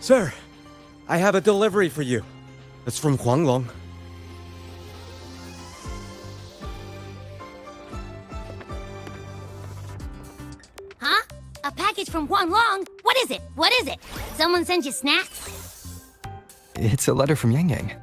Sir, I have a delivery for you. It's from Guanglong. Huh? A package from Guanglong? What is it? What is it? Someone sent you snacks? It's a letter from Yang Yang.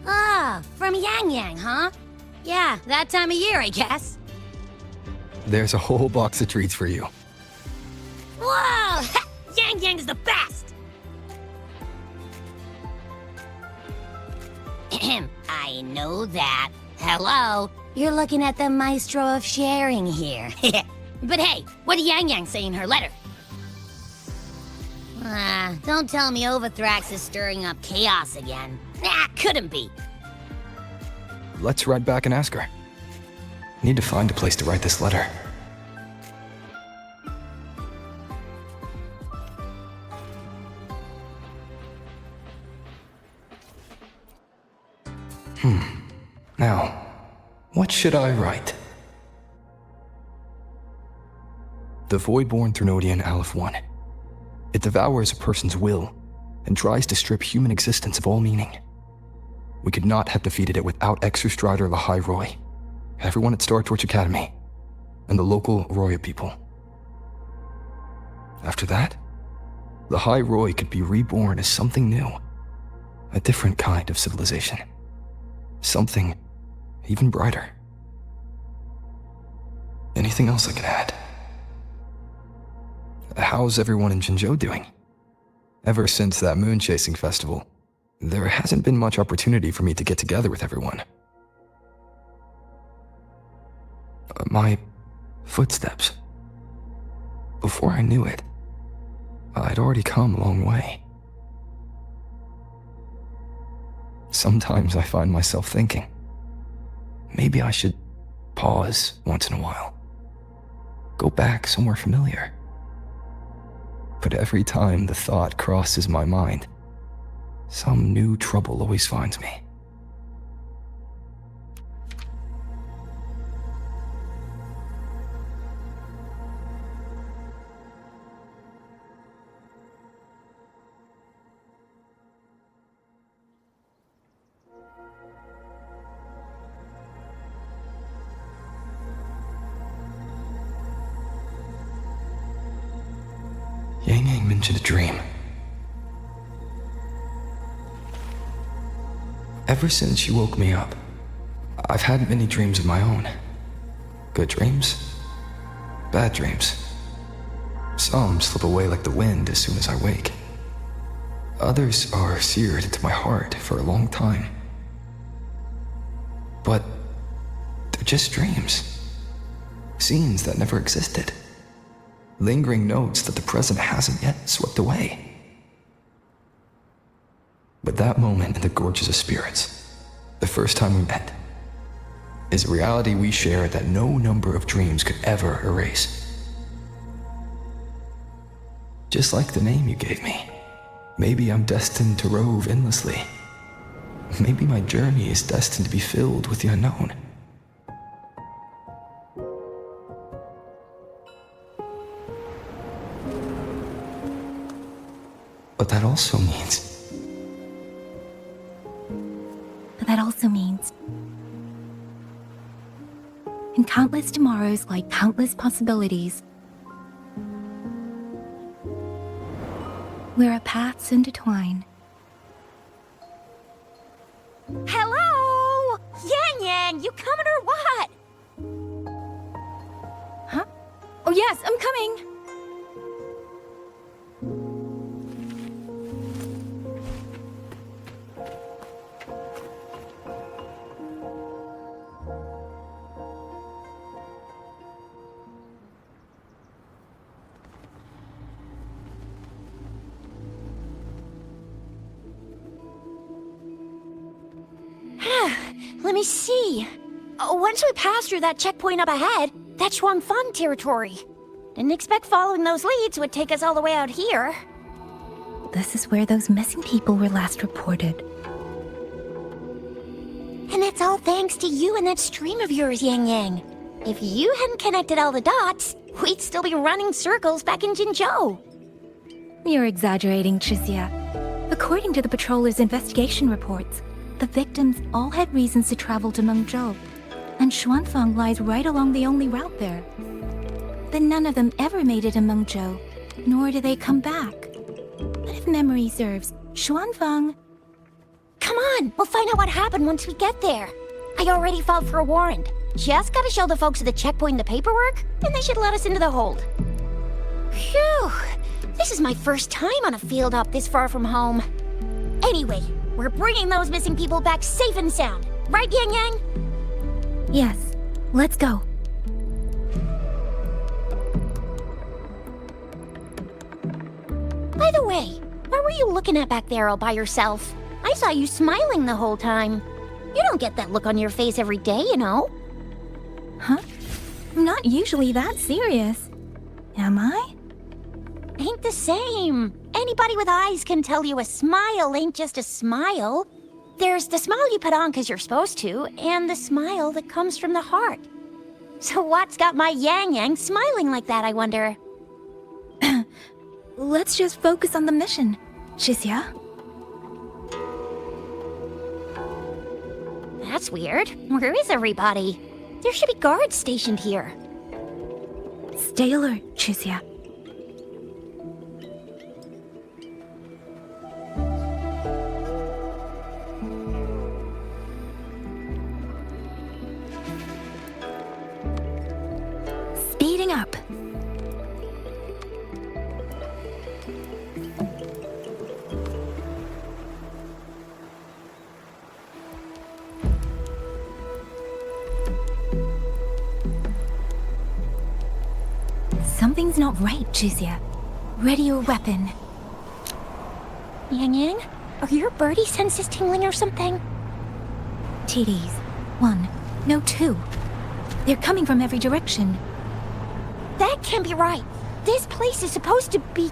Ah, from Yang Yang, huh? Yeah, that time of year, I guess. There's a whole box of treats for you. Whoa! Yang Yang's the best! Ahem, I know that. Hello? You're looking at the maestro of sharing here. But hey, what did Yang Yang say in her letter? Don't tell me Overthrax is stirring up chaos again. Nah, couldn't be. Let's ride back and ask her. Need to find a place to write this letter. Now, what should I write? The Voidborn Threnodian Aleph 1. It devours a person's will and tries to strip human existence of all meaning. We could not have defeated it without Exostrider Lahai Roy, everyone at Star Torch Academy, and the local Roya people. After that, Lahai Roy could be reborn as something new, a different kind of civilization, something even brighter. Anything else I can add? How's everyone in Jinzhou doing? Ever since that moon chasing festival, there hasn't been much opportunity for me to get together with everyone. My footsteps. Before I knew it, I'd already come a long way. Sometimes I find myself thinking, maybe I should pause once in a while. Go back somewhere familiar. But every time the thought crosses my mind, some new trouble always finds me. Yang Yang mentioned a dream. Ever since she woke me up, I've had many dreams of my own. Good dreams, bad dreams. Some slip away like the wind as soon as I wake. Others are seared into my heart for a long time. But they're just dreams. Scenes that never existed. Lingering notes that the present hasn't yet swept away. But that moment in the Gorges of Spirits, the first time we met, is a reality we share that no number of dreams could ever erase. Just like the name you gave me, maybe I'm destined to rove endlessly. Maybe my journey is destined to be filled with the unknown. But that also means... in countless tomorrows lie countless possibilities, where our paths intertwine. Hello? Yang Yang, you coming or what? Huh? Oh yes, I'm coming! Let me see. Once we pass through that checkpoint up ahead, That's Shuangfang territory. Didn't expect following those leads would take us all the way out here. This is where those missing people were last reported. And that's all thanks to you and that stream of yours, Yang Yang. If you hadn't connected all the dots, we'd still be running circles back in Jinzhou. You're exaggerating, Chixia. According to the patroller's investigation reports, the victims all had reasons to travel to Mengzhou, and Xuanfang lies right along the only route there. But none of them ever made it to Mengzhou, nor do they come back. But if memory serves, Xuanfang... Come on, we'll find out what happened once we get there. I already filed for a warrant. Just gotta show the folks at the checkpoint the paperwork, and they should let us into the hold. Phew! This is my first time on a field op this far from home. Anyway, we're bringing those missing people back safe and sound. Right, Yang Yang? Yes, let's go. By the way, what were you looking at back there all by yourself? I saw you smiling the whole time. You don't get that look on your face every day, you know. Huh? I'm not usually that serious. Am I? Ain't the same. Anybody with eyes can tell you a smile ain't just a smile. There's the smile you put on 'cause you're supposed to, and the smile that comes from the heart. So what's got my Yang Yang smiling like that, I wonder? Let's just focus on the mission, Chixia. That's weird. Where is everybody? There should be guards stationed here. Stay alert, Chixia. Speeding up. Something's not right, Chixia. Ready your weapon. Yang Yang, are your birdie senses tingling or something? TDs. 1. No, 2. They're coming from every direction. That can't be right. This place is supposed to be...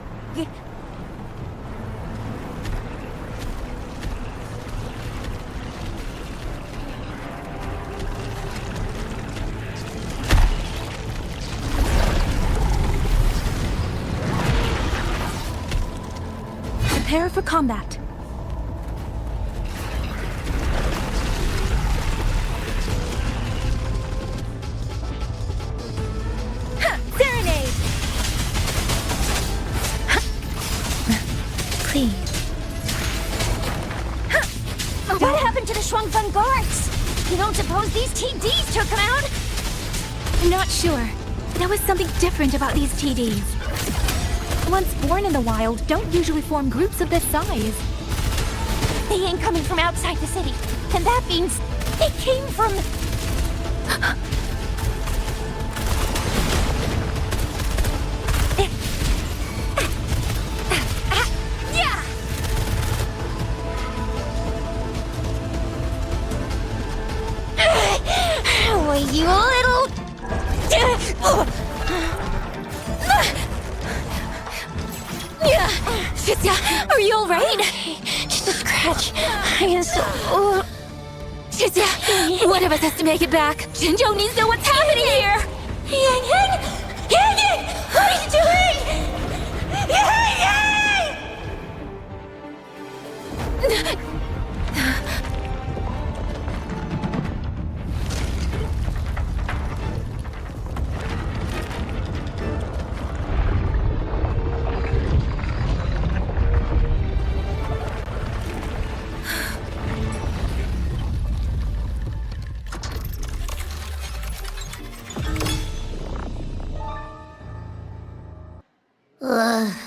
Prepare for combat. Serenade! Please. What happened to the Shuangfeng guards? You don't suppose these TDs took them out? I'm not sure. There was something different about these TDs. Once born in the wild, don't usually form groups of this size. They ain't coming from outside the city. And that means they came from... Yeah! Oh, you little... Chixia, are you alright? Just a scratch. I am so... Chixia, one of us has to make it back. Jinzhou needs to know what's happening here. Yang Yang! Yang Yang! What are you doing? Yang Yang!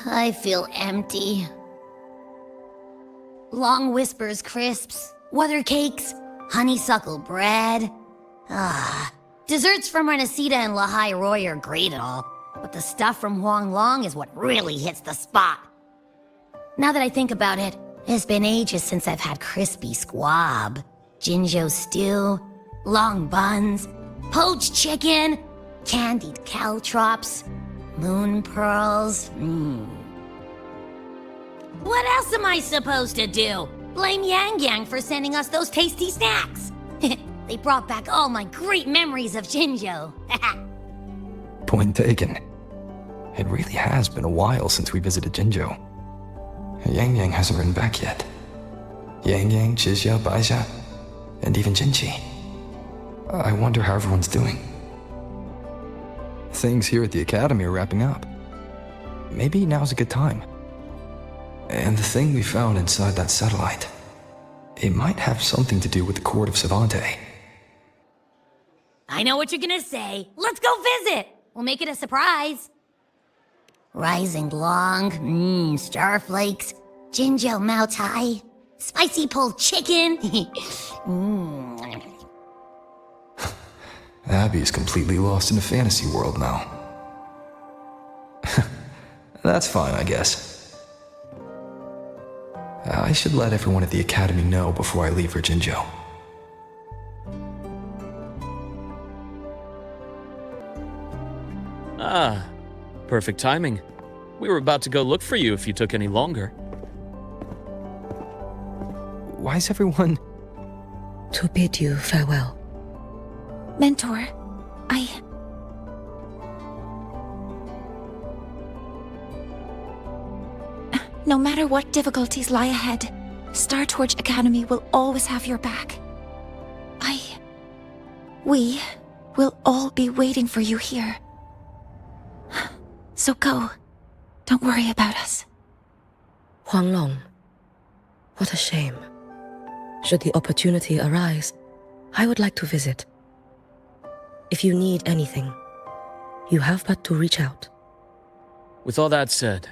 I feel empty. Long whispers crisps, weather cakes, honeysuckle bread. Desserts from Renacita and Lahai Roy are great and all, but the stuff from Huang Long is what really hits the spot. Now that I think about it, it's been ages since I've had crispy squab, Jinzhou stew, long buns, poached chicken, Candied caltrops, moon pearls. What else am I supposed to do? Blame Yang Yang for sending us those tasty snacks. They brought back all my great memories of Jinzhou. Point taken. It really has been a while since we visited Jinzhou. Yang Yang hasn't written back yet. Yang Yang, Chixia, Baixia, and even Jinqi. I wonder how everyone's doing. Things here at the Academy are wrapping up. Maybe now's a good time. And the thing we found inside that satellite, it might have something to do with the court of Savante. I know what you're gonna say. Let's go visit! We'll make it a surprise. Rising Long, starflakes, Jinzhou Mao Tai, spicy pulled chicken. Abby is completely lost in a fantasy world now. That's fine, I guess. I should let everyone at the Academy know before I leave for Jinzhou. Ah, perfect timing. We were about to go look for you if you took any longer. Why is everyone... To bid you farewell. Mentor, No matter what difficulties lie ahead, StarTorch Academy will always have your back. We will all be waiting for you here. So go. Don't worry about us. Huanglong. What a shame. Should the opportunity arise, I would like to visit. If you need anything, you have but to reach out. With all that said,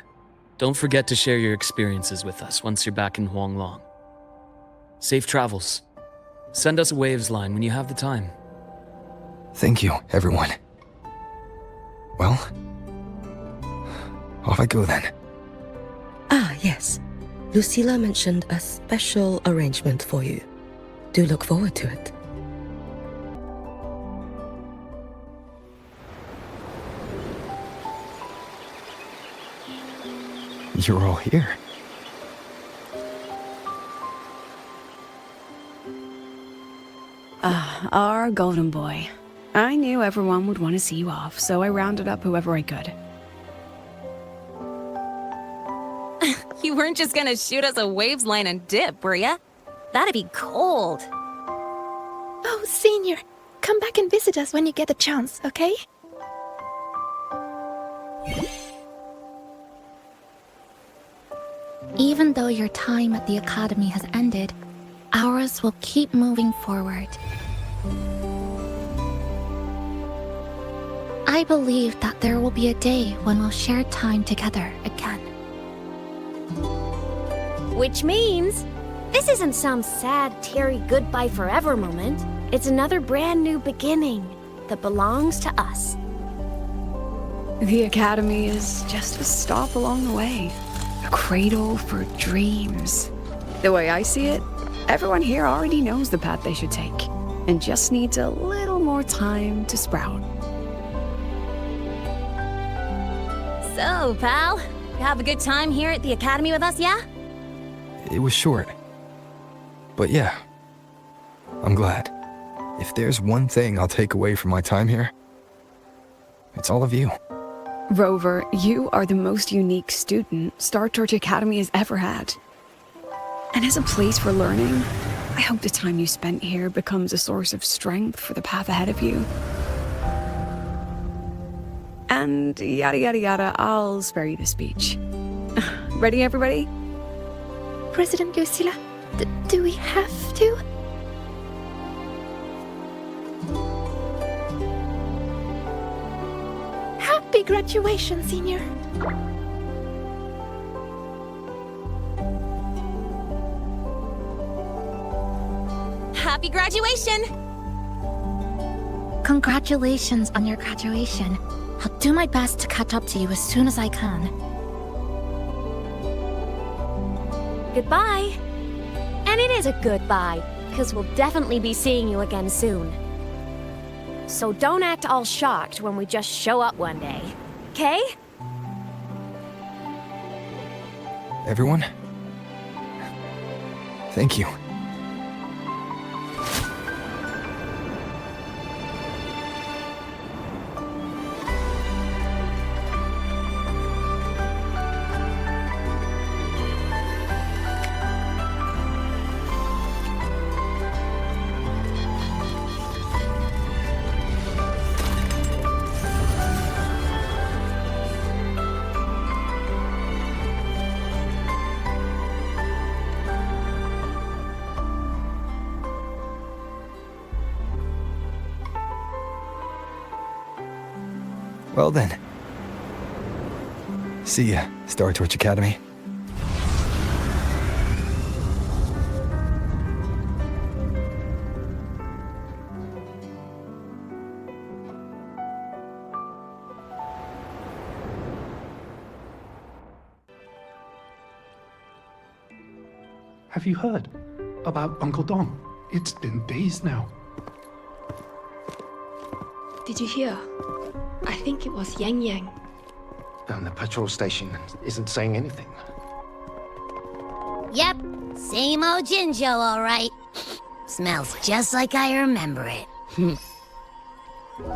don't forget to share your experiences with us once you're back in Huanglong. Safe travels. Send us a waves line when you have the time. Thank you, everyone. Well, off I go then. Ah, yes. Lucilla mentioned a special arrangement for you. Do look forward to it. You're all here. Our golden boy. I knew everyone would want to see you off, so I rounded up whoever I could. You weren't just gonna shoot us a waves line and dip, were ya? That'd be cold. Oh, Senior, come back and visit us when you get the chance, okay? Even though your time at the Academy has ended, ours will keep moving forward. I believe that there will be a day when we'll share time together again. Which means, this isn't some sad, teary goodbye forever moment. It's another brand new beginning that belongs to us. The Academy is just a stop along the way. A cradle for dreams. The way I see it, everyone here already knows the path they should take, and just needs a little more time to sprout. So, pal, you have a good time here at the Academy with us, yeah? It was short. But yeah, I'm glad. If there's one thing I'll take away from my time here, it's all of you. Rover, you are the most unique student StarTorch Academy has ever had. And as a place for learning, I hope the time you spent here becomes a source of strength for the path ahead of you. And yada yada yada, I'll spare you the speech. Ready, everybody? President Lucilla, do we have to? Happy graduation, Senior. Happy graduation! Congratulations on your graduation. I'll do my best to catch up to you as soon as I can. Goodbye. And it is a goodbye, because we'll definitely be seeing you again soon. So don't act all shocked when we just show up one day. Okay? Everyone? Thank you. Well then. See ya, Star Torch Academy. Have you heard about Uncle Don? It's been days now. Did you hear? I think it was Yang Yang. And the patrol station isn't saying anything. Yep, same old Jinjo, all right. Smells just like I remember it.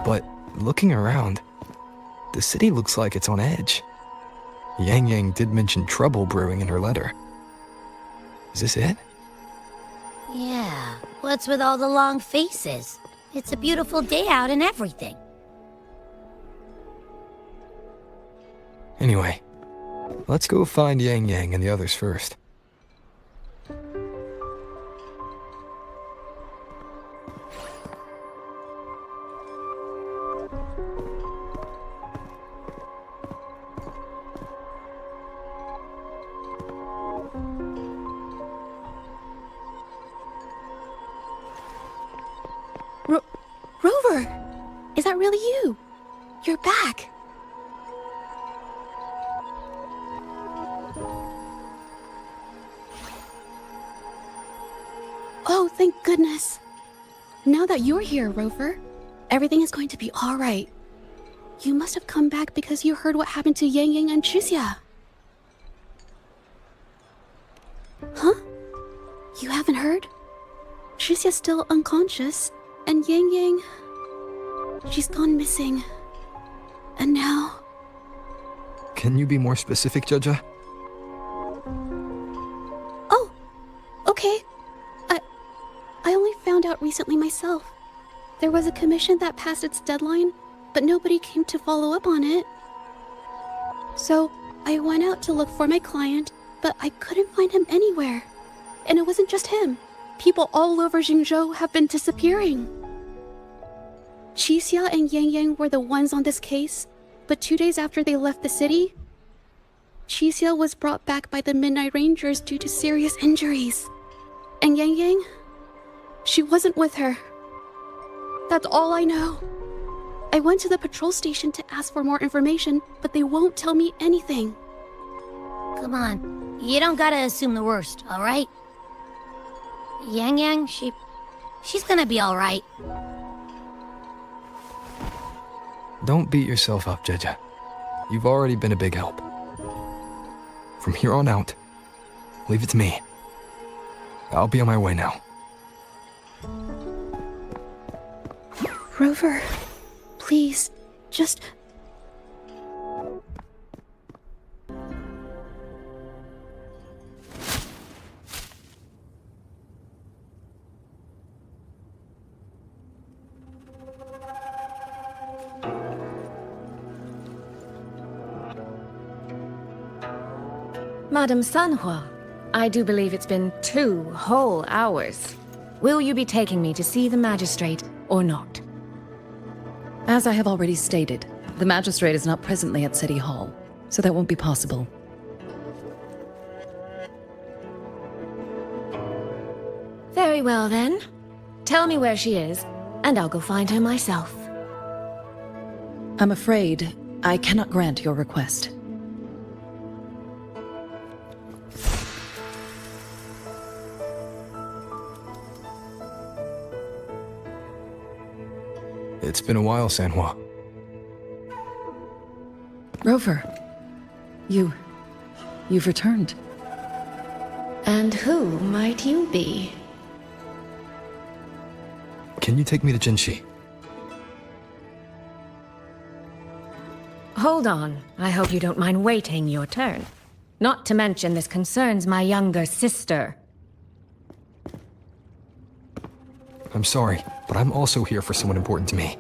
But looking around, the city looks like it's on edge. Yang Yang did mention trouble brewing in her letter. Is this it? Yeah, what's with all the long faces? It's a beautiful day out and everything. Anyway, let's go find Yang Yang and the others first. Rover! Is that really you? You're back! Oh, thank goodness. Now that you're here, Rover, everything is going to be alright. You must have come back because you heard what happened to Yang Yang and Chixia. Huh? You haven't heard? Chixia's still unconscious, and Yang Yang... she's gone missing. And now... Can you be more specific, Jaja? Oh, okay. I only found out recently myself. There was a commission that passed its deadline, but nobody came to follow up on it. So I went out to look for my client, but I couldn't find him anywhere. And it wasn't just him. People all over Jingzhou have been disappearing. Chixia and Yang Yang were the ones on this case, but 2 days after they left the city, Chixia was brought back by the Midnight Rangers due to serious injuries. And Yang Yang? She wasn't with her. That's all I know. I went to the patrol station to ask for more information, but they won't tell me anything. Come on, you don't gotta assume the worst, all right? Yang Yang, she's gonna be all right. Don't beat yourself up, Jaja. You've already been a big help. From here on out, leave it to me. I'll be on my way now. Rover, please, just... Madam Sanhua, I do believe it's been 2 whole hours. Will you be taking me to see the magistrate or not? As I have already stated, the magistrate is not presently at City Hall, so that won't be possible. Very well then. Tell me where she is, and I'll go find her myself. I'm afraid I cannot grant your request. It's been a while, Sanhua. Rover, you've returned. And who might you be? Can you take me to Jinshi? Hold on. I hope you don't mind waiting your turn. Not to mention this concerns my younger sister. I'm sorry, but I'm also here for someone important to me.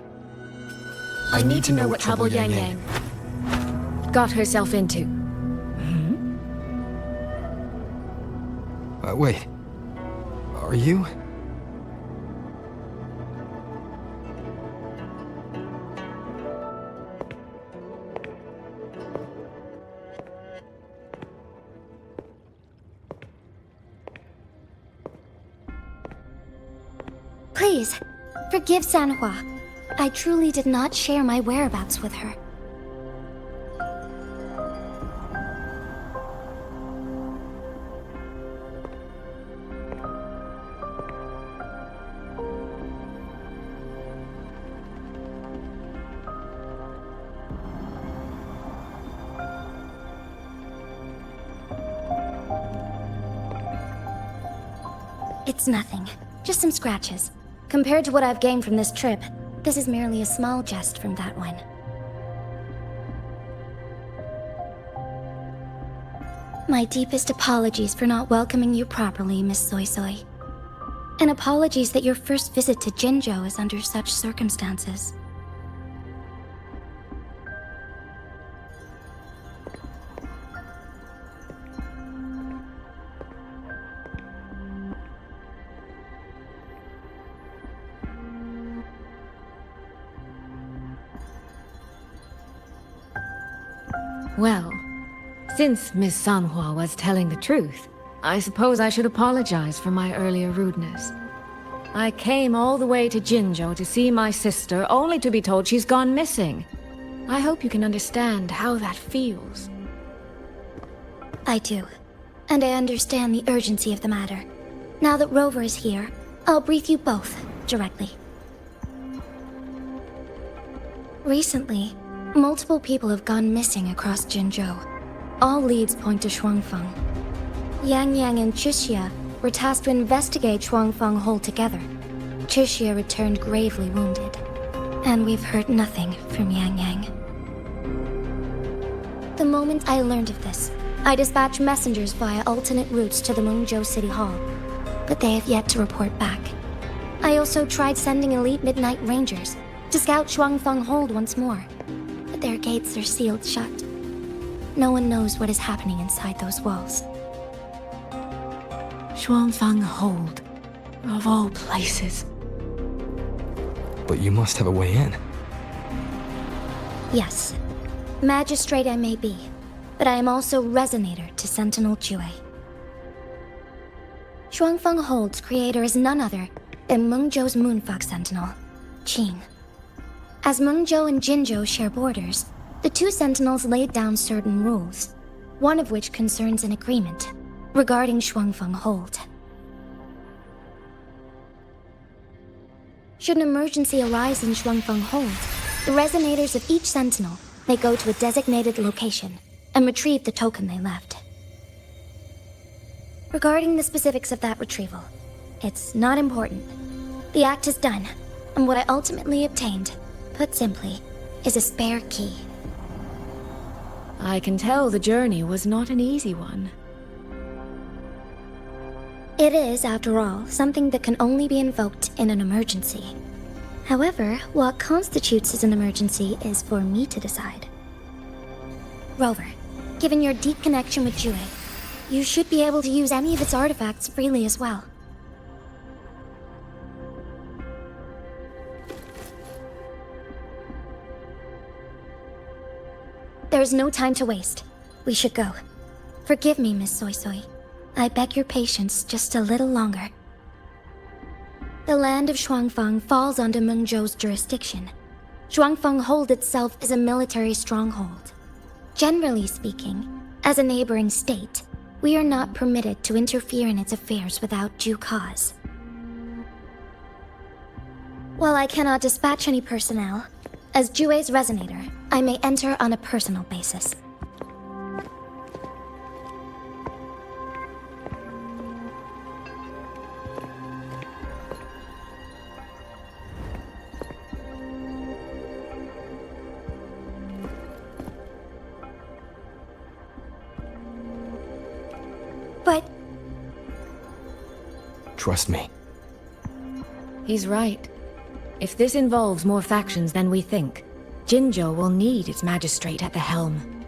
I need to know what trouble Yang Yang got herself into. Wait. Are you? Please, forgive Sanhua. I truly did not share my whereabouts with her. It's nothing. Just some scratches. Compared to what I've gained from this trip, this is merely a small jest from that one. My deepest apologies for not welcoming you properly, Miss Soy Soy. And apologies that your first visit to Jinzhou is under such circumstances. Well, since Miss Sanhua was telling the truth, I suppose I should apologize for my earlier rudeness. I came all the way to Jinzhou to see my sister, only to be told she's gone missing. I hope you can understand how that feels. I do. And I understand the urgency of the matter. Now that Rover is here, I'll brief you both directly. Recently, multiple people have gone missing across Jinzhou. All leads point to Shuangfeng. Yang Yang and Chixia were tasked to investigate Shuangfeng Hole together. Chixia returned gravely wounded, and we've heard nothing from Yang Yang. The moment I learned of this, I dispatched messengers via alternate routes to the Mengzhou City Hall, but they have yet to report back. I also tried sending elite Midnight Rangers to scout Shuangfeng Hold once more, but their gates are sealed shut. No one knows what is happening inside those walls. Shuangfeng Hold, of all places. But you must have a way in. Yes. Magistrate I may be, but I am also Resonator to Sentinel Jue. Shuangfeng Hold's creator is none other than Mengzhou's Moonfox Sentinel, Qing. As Mengzhou and Jinzhou share borders, the two sentinels laid down certain rules, one of which concerns an agreement regarding Shuangfeng Hold. Should an emergency arise in Shuangfeng Hold, the resonators of each sentinel may go to a designated location and retrieve the token they left. Regarding the specifics of that retrieval, it's not important. The act is done, and what I ultimately obtained, put simply, is a spare key. I can tell the journey was not an easy one. It is, after all, something that can only be invoked in an emergency. However, what constitutes as an emergency is for me to decide. Rover, given your deep connection with Jue, you should be able to use any of its artifacts freely as well. There is no time to waste. We should go. Forgive me, Miss Soy Soy. I beg your patience just a little longer. The land of Shuangfeng falls under Mengzhou's jurisdiction. Shuangfeng Hold itself is a military stronghold. Generally speaking, as a neighboring state, we are not permitted to interfere in its affairs without due cause. While I cannot dispatch any personnel, as Jue's resonator, I may enter on a personal basis. But... Trust me. He's right. If this involves more factions than we think, Jinzhou will need its magistrate at the helm.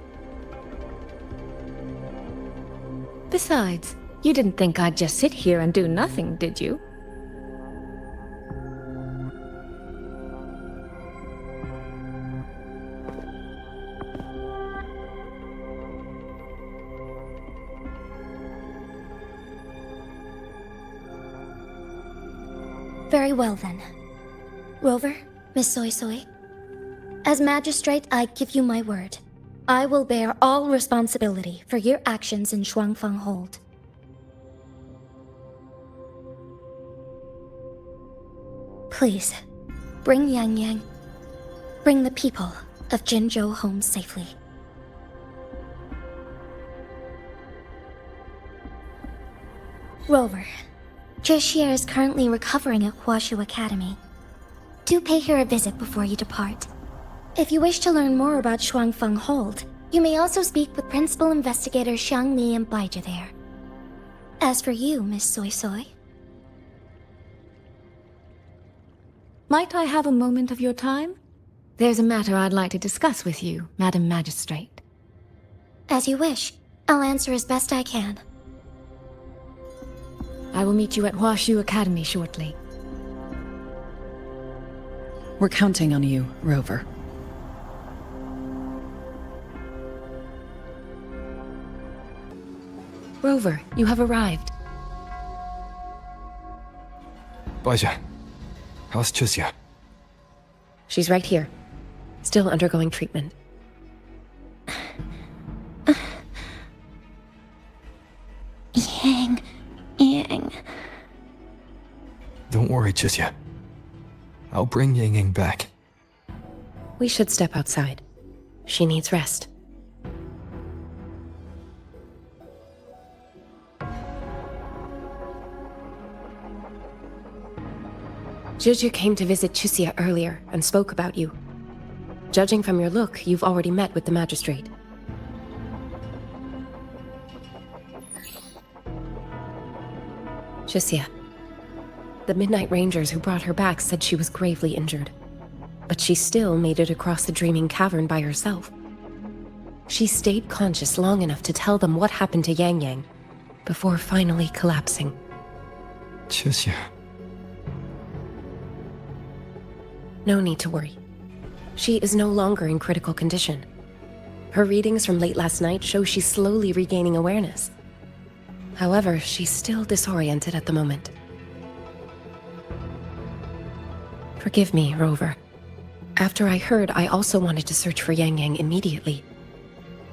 Besides, you didn't think I'd just sit here and do nothing, did you? Very well then. Rover, Miss Soy Soy. As magistrate, I give you my word. I will bear all responsibility for your actions in Shuangfang Hold. Please, bring Yang Yang. Bring the people of Jinzhou home safely. Rover, Trishia is currently recovering at Huashu Academy. Do pay her a visit before you depart. If you wish to learn more about Shuangfang Hold, you may also speak with Principal Investigator Xiang Li and Baizhi there. As for you, Miss Soy Soy... Might I have a moment of your time? There's a matter I'd like to discuss with you, Madam Magistrate. As you wish. I'll answer as best I can. I will meet you at Huashu Academy shortly. We're counting on you, Rover. Rover, you have arrived. Baizhi, how's Chixia? She's right here, still undergoing treatment. Yang. Don't worry, Chixia. I'll bring Yang Yang back. We should step outside. She needs rest. Juju came to visit Chixia earlier and spoke about you. Judging from your look, you've already met with the magistrate. Chixia. The Midnight Rangers who brought her back said she was gravely injured. But she still made it across the Dreaming Cavern by herself. She stayed conscious long enough to tell them what happened to Yang Yang, before finally collapsing. Chixia. No need to worry. She is no longer in critical condition. Her readings from late last night show she's slowly regaining awareness. However, she's still disoriented at the moment. Forgive me, Rover. After I heard, I also wanted to search for Yang Yang immediately.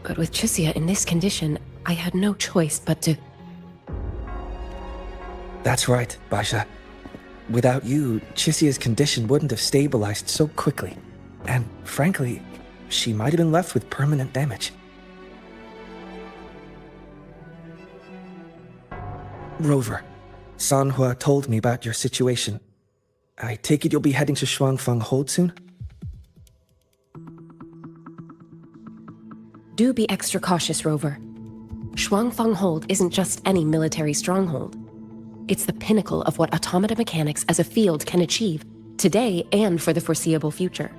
But with Chixia in this condition, I had no choice but to... That's right, Baizhi. Without you, Chixia's condition wouldn't have stabilized so quickly. And frankly, she might have been left with permanent damage. Rover, Sanhua told me about your situation. I take it you'll be heading to Shuangfang Hold soon? Do be extra cautious, Rover. Shuangfang Hold isn't just any military stronghold. It's the pinnacle of what automata mechanics as a field can achieve, today and for the foreseeable future.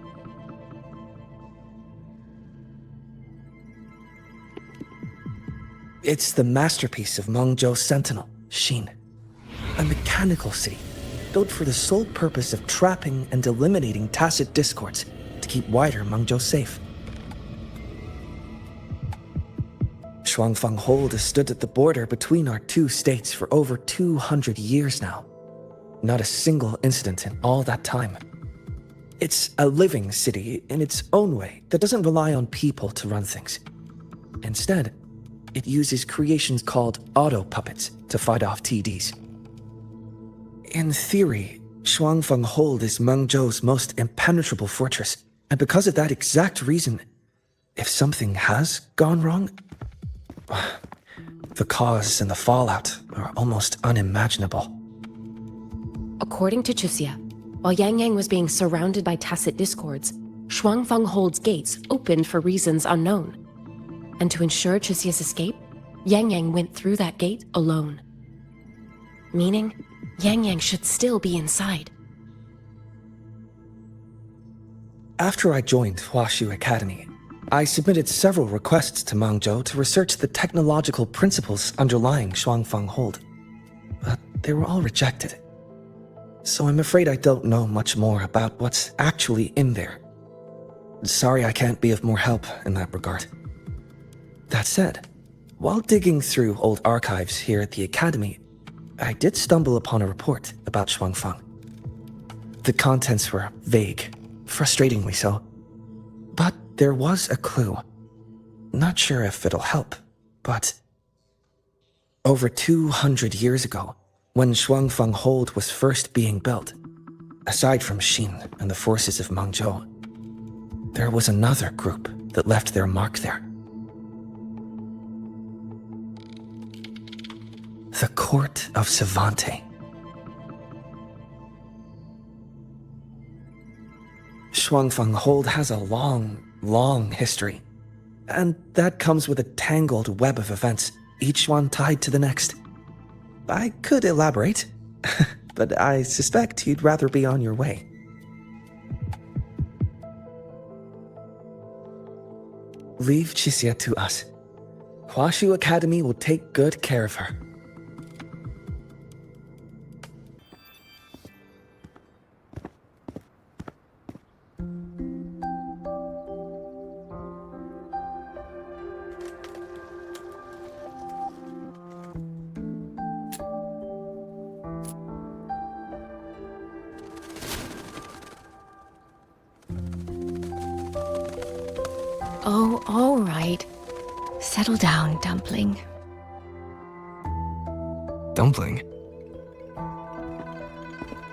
It's the masterpiece of Mengzhou's Sentinel, Xin. A mechanical city, built for the sole purpose of trapping and eliminating tacit discords to keep wider Mengzhou safe. Shuangfang Hold has stood at the border between our two states for over 200 years now. Not a single incident in all that time. It's a living city in its own way that doesn't rely on people to run things. Instead, it uses creations called auto-puppets to fight off TDs. In theory, Shuangfeng Hold is Mengzhou's most impenetrable fortress, and because of that exact reason, if something has gone wrong, the cause and the fallout are almost unimaginable. According to Chuxia, while Yang Yang was being surrounded by tacit discords, Shuangfeng Hold's gates opened for reasons unknown. And to ensure Chuxia's escape, Yang Yang went through that gate alone. Meaning, Yang Yang should still be inside. After I joined Huaxu Academy, I submitted several requests to Mengzhou to research the technological principles underlying Shuangfeng Hold, but they were all rejected. So I'm afraid I don't know much more about what's actually in there. Sorry I can't be of more help in that regard. That said, while digging through old archives here at the Academy, I did stumble upon a report about Shuangfeng. The contents were vague, frustratingly so, but there was a clue. Not sure if it'll help, but over 200 years ago, when Shuangfeng Hold was first being built, aside from Xin and the forces of Mengzhou, there was another group that left their mark there. The Court of Savante. Shuangfeng Hold has a long history, and that comes with a tangled web of events, each one tied to the next. I could elaborate, but I suspect you'd rather be on your way. Leave Chixia to us. Huaxu Academy will take good care of her. Oh, all right. Settle down, Dumpling. Dumpling?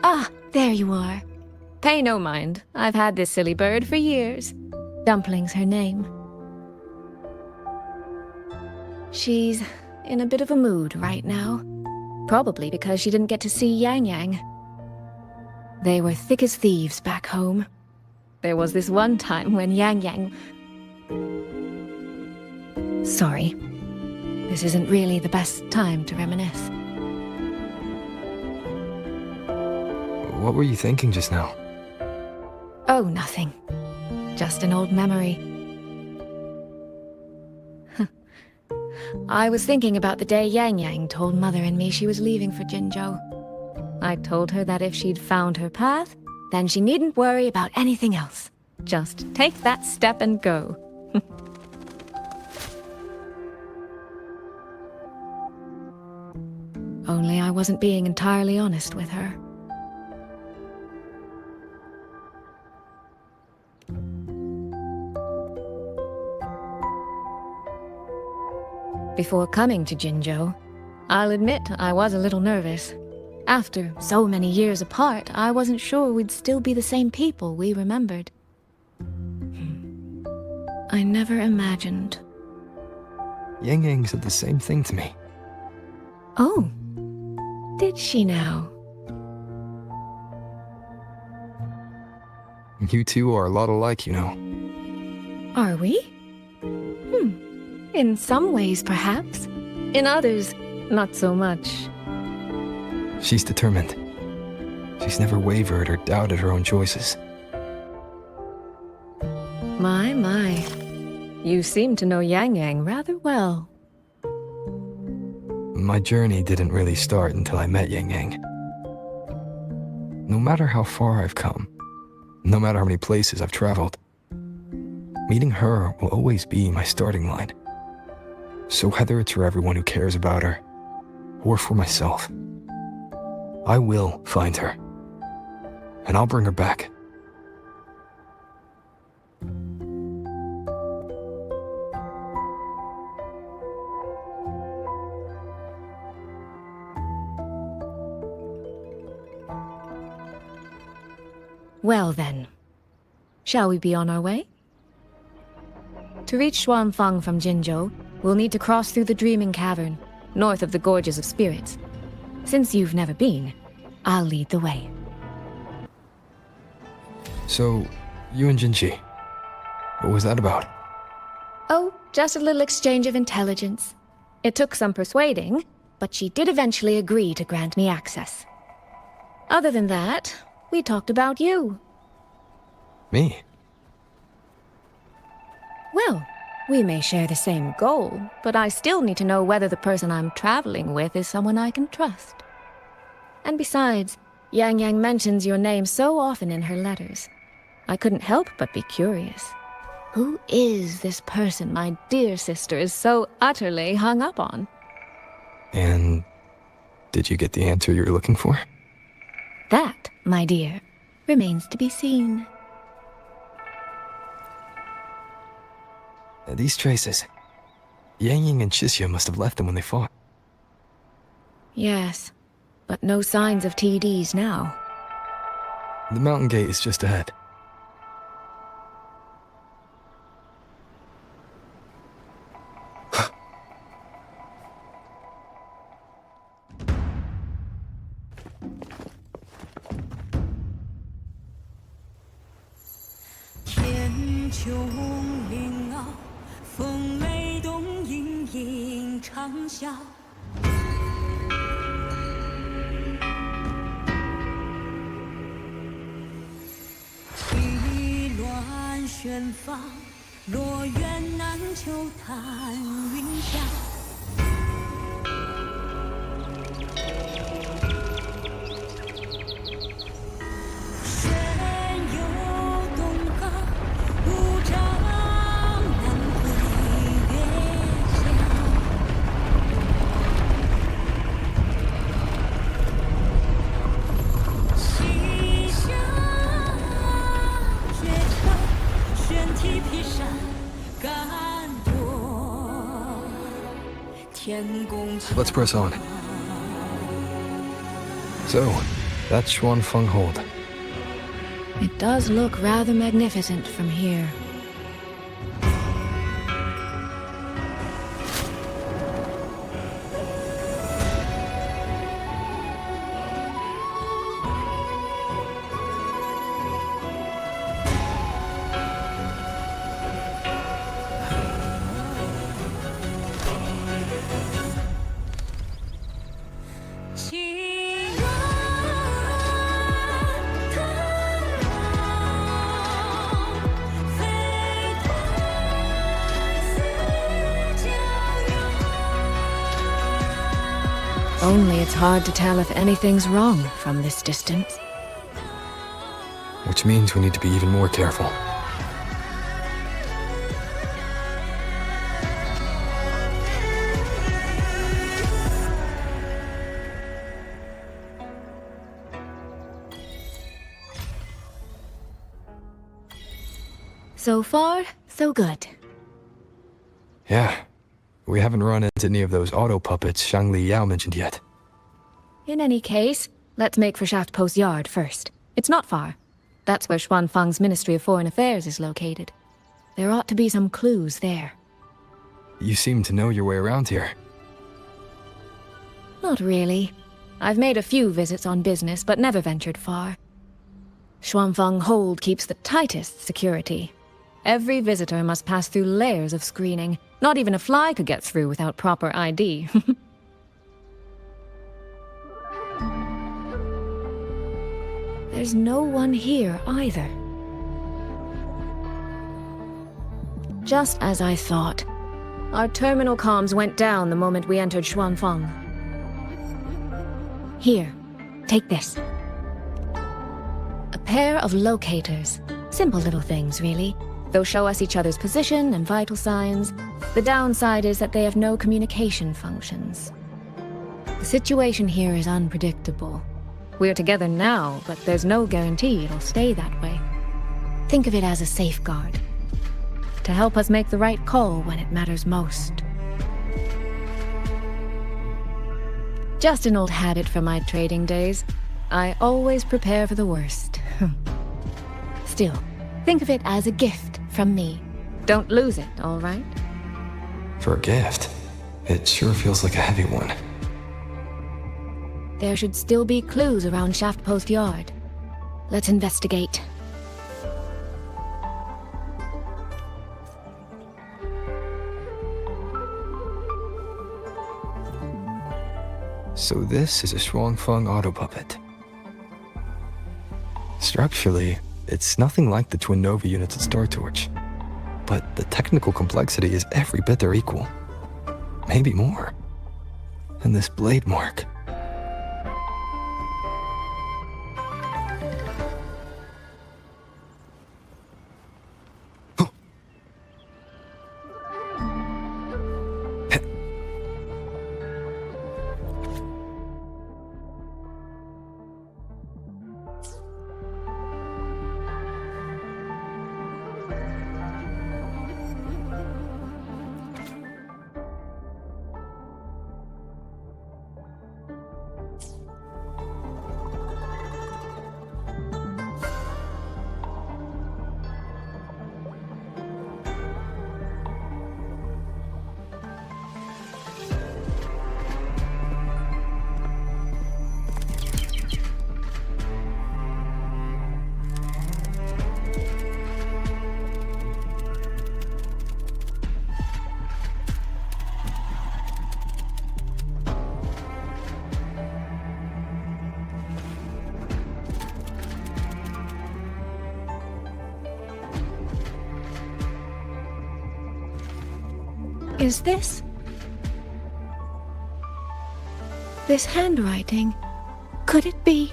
Ah, there you are. Pay no mind. I've had this silly bird for years. Dumpling's her name. She's in a bit of a mood right now. Probably because she didn't get to see Yang Yang. They were thick as thieves back home. There was this one time when Yang Yang... Sorry. This isn't really the best time to reminisce. What were you thinking just now? Oh, nothing. Just an old memory. I was thinking about the day Yang Yang told Mother and me she was leaving for Jinzhou. I told her that if she'd found her path, then she needn't worry about anything else. Just take that step and go. Only I wasn't being entirely honest with her. Before coming to Jinzhou, I'll admit I was a little nervous. After so many years apart, I wasn't sure we'd still be the same people we remembered. I never imagined. Yang Yang said the same thing to me. Oh, did she now? You two are a lot alike, you know. Are we? In some ways, perhaps. In others, not so much. She's determined. She's never wavered or doubted her own choices. My. You seem to know Yang Yang rather well. My journey didn't really start until I met Yang Yang. No matter how far I've come, no matter how many places I've traveled, meeting her will always be my starting line. So whether it's for everyone who cares about her, or for myself, I will find her, and I'll bring her back. Well then, shall we be on our way? To reach Xuanfang from Jinzhou, we'll need to cross through the Dreaming Cavern, north of the Gorges of Spirits. Since you've never been, I'll lead the way. So, you and Jinji, what was that about? Oh, just a little exchange of intelligence. It took some persuading, but she did eventually agree to grant me access. Other than that, we talked about you. Me? Well, we may share the same goal, but I still need to know whether the person I'm traveling with is someone I can trust. And besides, Yang Yang mentions your name so often in her letters. I couldn't help but be curious. Who is this person my dear sister is so utterly hung up on? And did you get the answer you were looking for? That, my dear, remains to be seen. These traces. Yang Ying and Chixia must have left them when they fought. Yes, but no signs of TDs now. The mountain gate is just ahead. Let's press on. So, that's Xuanfang Hold. It does look rather magnificent from here. Only it's hard to tell if anything's wrong from this distance. Which means we need to be even more careful. So far, so good. Yeah. We haven't run into any of those auto puppets Shangli Yao mentioned yet. In any case, let's make for Shaft Post Yard first. It's not far. That's where Xuanfang's Ministry of Foreign Affairs is located. There ought to be some clues there. You seem to know your way around here. Not really. I've made a few visits on business, but never ventured far. Xuanfang Hold keeps the tightest security. Every visitor must pass through layers of screening. Not even a fly could get through without proper ID. There's no one here either. Just as I thought. Our terminal comms went down the moment we entered Xuanfang. Here, take this. A pair of locators. Simple little things, really. They'll show us each other's position and vital signs. The downside is that they have no communication functions. The situation here is unpredictable. We're together now, but there's no guarantee it'll stay that way. Think of it as a safeguard. To help us make the right call when it matters most. Just an old habit from my trading days. I always prepare for the worst. Still, think of it as a gift from me. Don't lose it, all right? For a gift, it sure feels like a heavy one. There should still be clues around Shaft Post Yard. Let's investigate. So this is a Shuangfeng auto puppet. Structurally, it's nothing like the twin Nova units at Star Torch. But the technical complexity is every bit their equal. Maybe more. And this blade mark. Is this handwriting? Could it be?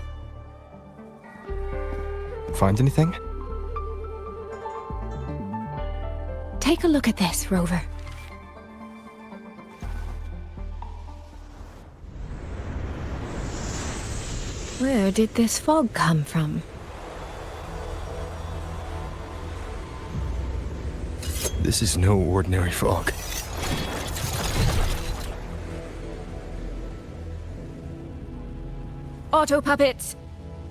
Find anything? Take a look at this, Rover. Where did this fog come from? This is no ordinary fog. Auto puppets!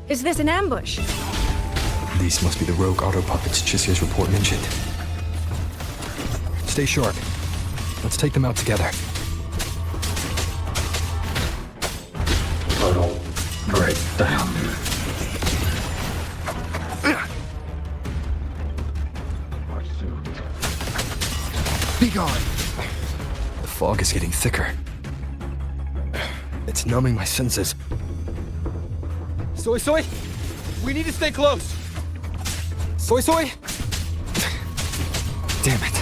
Is this an ambush? These must be the rogue auto puppets Chisia's report mentioned. Stay sharp. Let's take them out together. Total breakdown. Be gone! The fog is getting thicker. It's numbing my senses. Soy Soy! We need to stay close! Soy Soy! Damn it.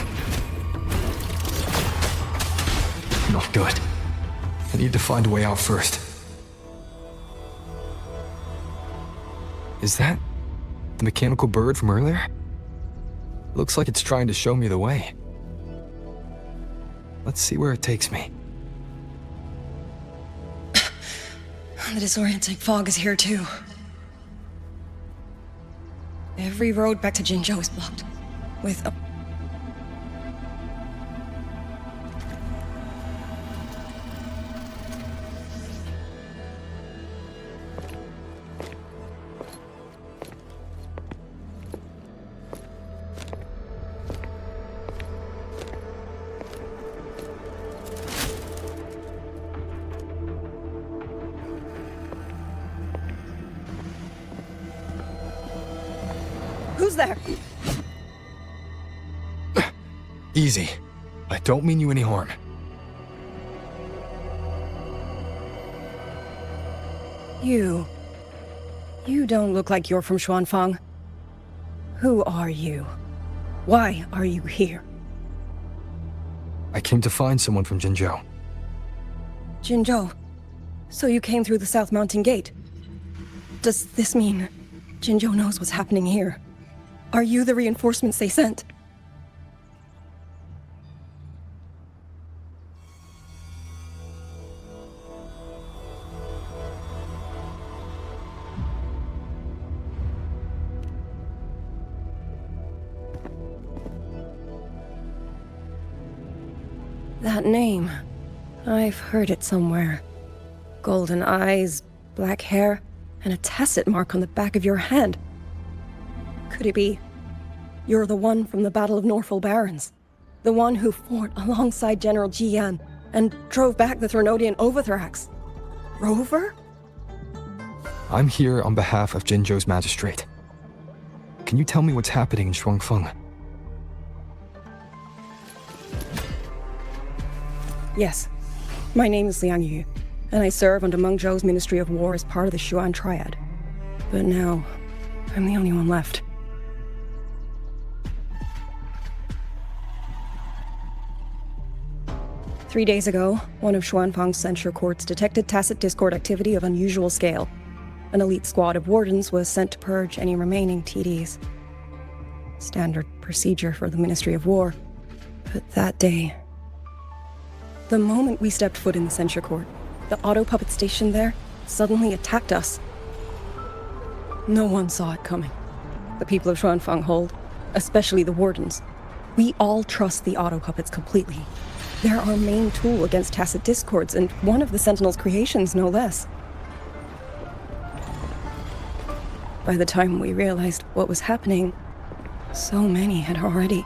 Not good. I need to find a way out first. Is that the mechanical bird from earlier? Looks like it's trying to show me the way. Let's see where it takes me. The disorienting fog is here too. Every road back to Jinzhou is blocked. With a... Who's there? Easy. I don't mean you any harm. You don't look like you're from Xuanfang. Who are you? Why are you here? I came to find someone from Jinzhou. Jinzhou. So you came through the South Mountain Gate. Does this mean Jinzhou knows what's happening here? Are you the reinforcements they sent? That name. I've heard it somewhere. Golden eyes, black hair, and a tacit mark on the back of your hand. Could it be? You're the one from the Battle of Norfolk Barrens. The one who fought alongside General Jiyan and drove back the Threnodian Overthrax. Rover? I'm here on behalf of Jinzhou's magistrate. Can you tell me what's happening in Shuangfeng? Yes. My name is Liang Yu, and I serve under Meng Zhou's Ministry of War as part of the Xuan Triad. But now, I'm the only one left. Three days ago, one of Xuanfang's censure courts detected tacit discord activity of unusual scale. An elite squad of wardens was sent to purge any remaining TDs. Standard procedure for the Ministry of War. But that day, the moment we stepped foot in the censure court, the auto puppet station there suddenly attacked us. No one saw it coming. The people of Xuanfang Hold, especially the wardens. We all trust the auto puppets completely. They're our main tool against tacit discords, and one of the Sentinel's creations, no less. By the time we realized what was happening, so many had already...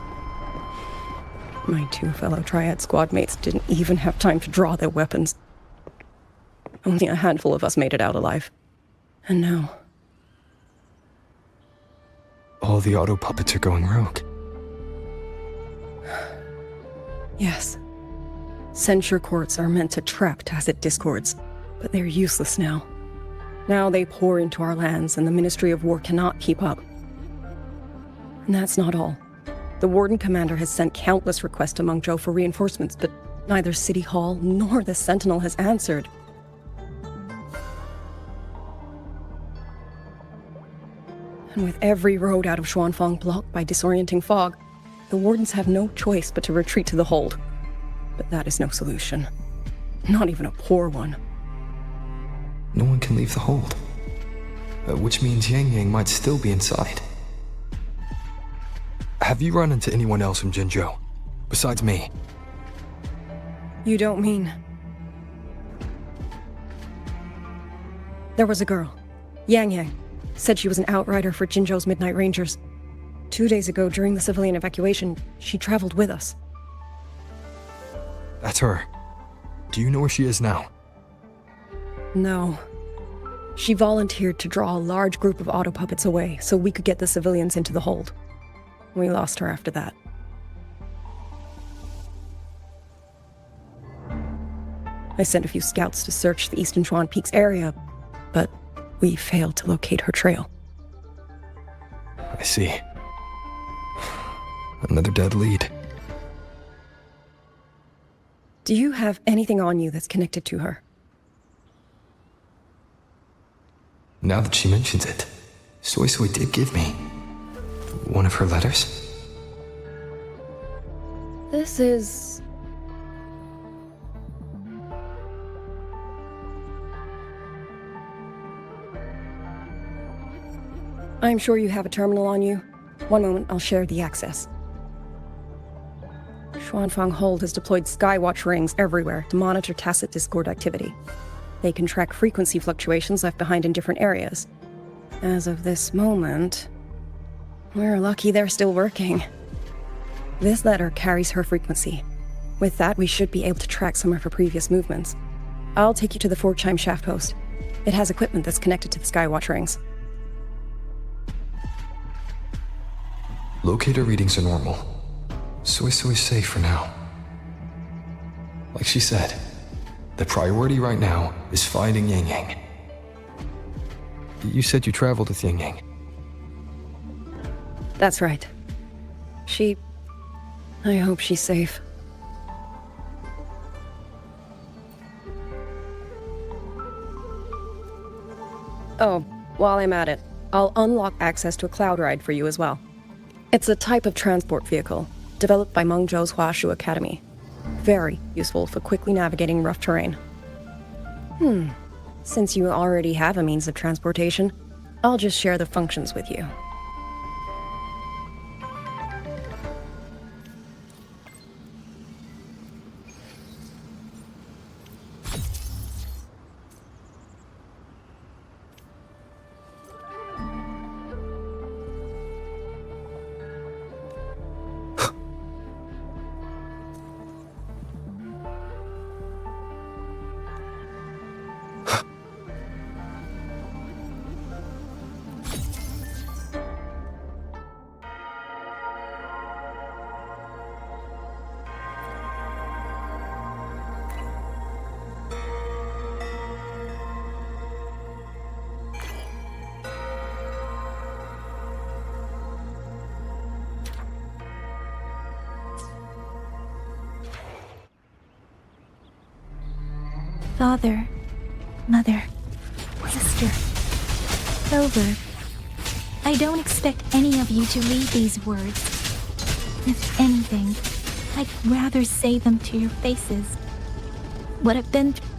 My two fellow Triad squad mates didn't even have time to draw their weapons. Only a handful of us made it out alive. And now... All the auto puppets are going rogue. Yes. Censure courts are meant to trap tacit discords, but they're useless now. Now they pour into our lands, and the Ministry of War cannot keep up. And that's not all. The Warden Commander has sent countless requests to Mengzhou for reinforcements, but neither City Hall nor the Sentinel has answered. And with every road out of Xuanfang blocked by disorienting fog, the Wardens have no choice but to retreat to the Hold. But that is no solution. Not even a poor one. No one can leave the Hold. Which means Yang Yang might still be inside. Have you run into anyone else from Jinzhou, besides me? You don't mean... There was a girl, Yang Yang. Said she was an outrider for Jinzhou's Midnight Rangers. 2 days ago, during the civilian evacuation, she traveled with us. That's her. Do you know where she is now? No. She volunteered to draw a large group of auto puppets away so we could get the civilians into the Hold. We lost her after that. I sent a few scouts to search the Eastern Chuan Peaks area, but we failed to locate her trail. I see. Another dead lead. Do you have anything on you that's connected to her? Now that she mentions it, Soy Soy did give me one of her letters. This is... I'm sure you have a terminal on you. One moment, I'll share the access. Xuanfang Hold has deployed Skywatch rings everywhere to monitor tacit discord activity. They can track frequency fluctuations left behind in different areas. As of this moment, we're lucky they're still working. This letter carries her frequency. With that, we should be able to track some of her previous movements. I'll take you to the 4-chime shaft post. It has equipment that's connected to the Skywatch rings. Locator readings are normal. Soy Soy's safe for now. Like she said, the priority right now is finding Yang Yang. You said you traveled with Yang Yang. That's right. I hope she's safe. Oh, while I'm at it, I'll unlock access to a cloud ride for you as well. It's a type of transport vehicle, developed by Meng Zhou's Huashu Academy. Very useful for quickly navigating rough terrain. Since you already have a means of transportation, I'll just share the functions with you. Father, mother, sister, Clover. I don't expect any of you to read these words. If anything, I'd rather say them to your faces. What I've been through.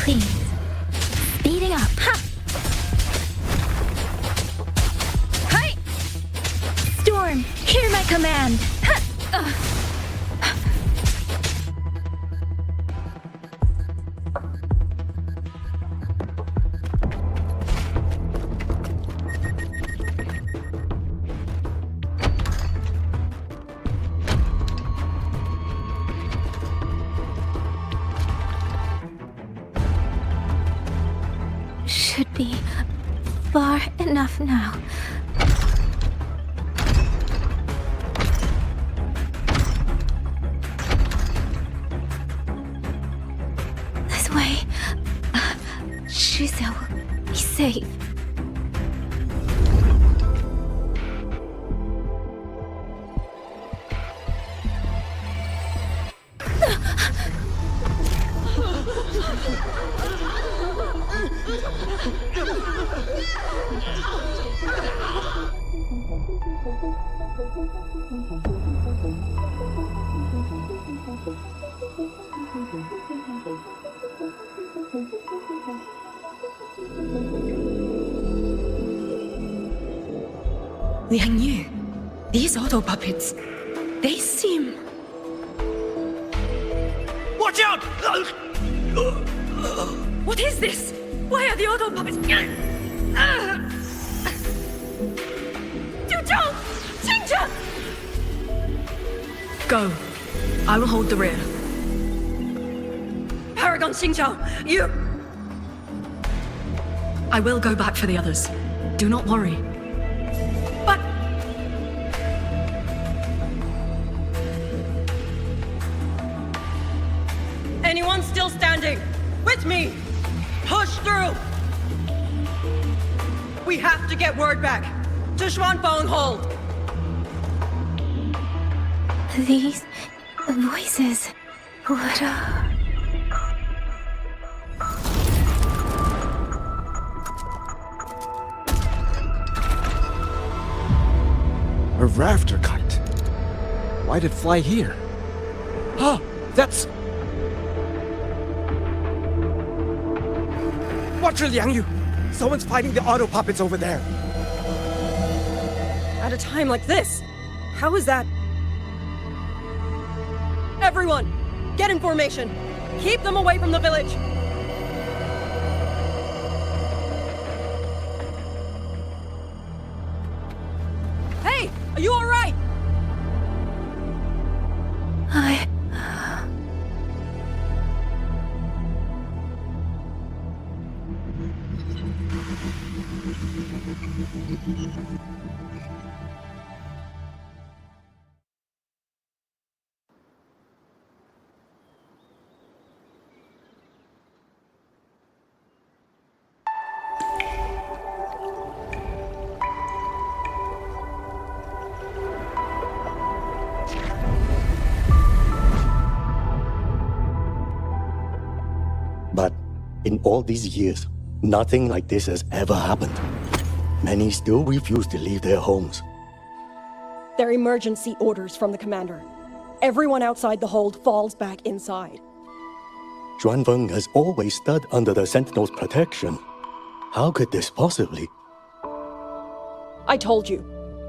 Please. Speeding up. Ha! Hi! Storm, hear my command. Ha! Should be far enough now. This way. Shisa will be safe. Liang Yu, these auto puppets, they seem... Watch out! What is this? Why are the auto puppets... Go. I will hold the rear. Paragon Xingqiao, you... I will go back for the others. Do not worry. But... Anyone still standing? With me! Push through! We have to get word back. To Xuanfeng Hold! These voices. What A rafter kite. Why'd it fly here? Oh, that's... Watch her, Liang Yu! Someone's fighting the auto puppets over there. At a time like this, how is that? Everyone, get in formation. Keep them away from the village. Hey, are you all right? But in all these years, nothing like this has ever happened. Many still refuse to leave their homes. They're emergency orders from the commander. Everyone outside the hold falls back inside. Xuanfeng has always stood under the Sentinel's protection. How could this possibly? I told you,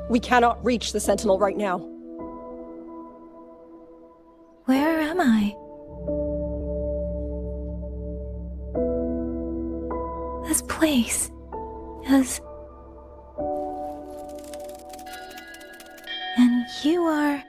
we cannot reach the Sentinel right now. Where am I? This place is... And you are...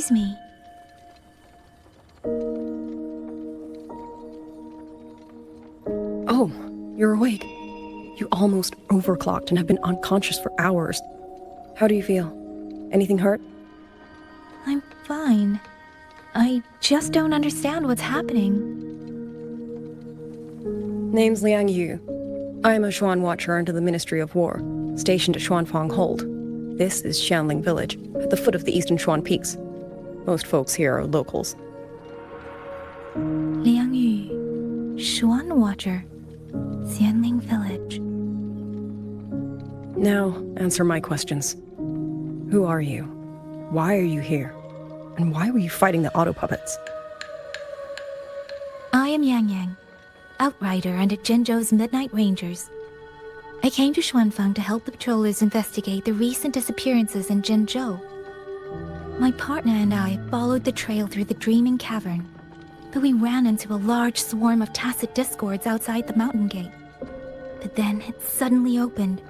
Excuse me. Oh, you're awake. You almost overclocked and have been unconscious for hours. How do you feel? Anything hurt? I'm fine. I just don't understand what's happening. Name's Liang Yu. I am a Xuan Watcher under the Ministry of War, stationed at Xuanfang Hold. This is Xianling Village, at the foot of the Eastern Xuan Peaks. Most folks here are locals. Liang Yu, Xuan Watcher, Xianling Village. Now, answer my questions. Who are you? Why are you here? And why were you fighting the auto puppets? I am Yang Yang, Outrider under Jinzhou's Midnight Rangers. I came to Xuanfang to help the patrollers investigate the recent disappearances in Jinzhou. My partner and I followed the trail through the Dreaming Cavern, but we ran into a large swarm of tacit discords outside the mountain gate. But then it suddenly opened.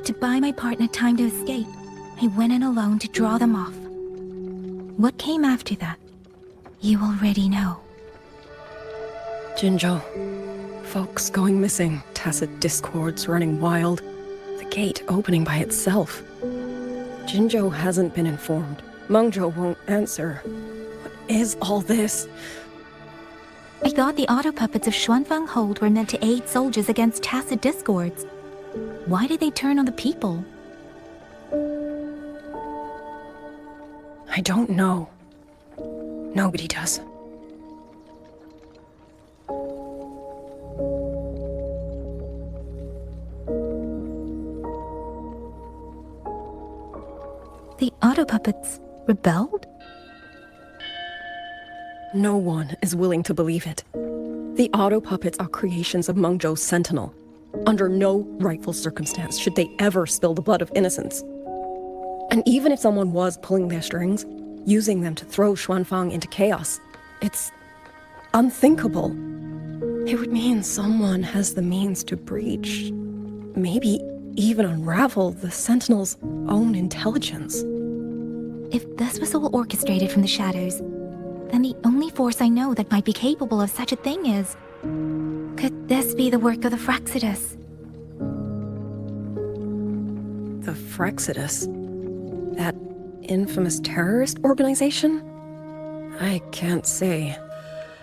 To buy my partner time to escape, I went in alone to draw them off. What came after that, you already know. Jinzhou. Folks going missing, tacit discords running wild, the gate opening by itself. Jinzhou hasn't been informed. Mengzhou won't answer. What is all this? I thought the auto puppets of Xuanfang Hold were meant to aid soldiers against tacit discords. Why did they turn on the people? I don't know. Nobody does. The auto puppets rebelled? No one is willing to believe it. The auto puppets are creations of Mengzhou's Sentinel. Under no rightful circumstance should they ever spill the blood of innocents. And even if someone was pulling their strings, using them to throw Xuanfang into chaos, it's unthinkable. It would mean someone has the means to breach, maybe even unravel the Sentinel's own intelligence. If this was all orchestrated from the shadows, then the only force I know that might be capable of such a thing is... Could this be the work of the Frexidus? The Frexidus? That infamous terrorist organization? I can't say.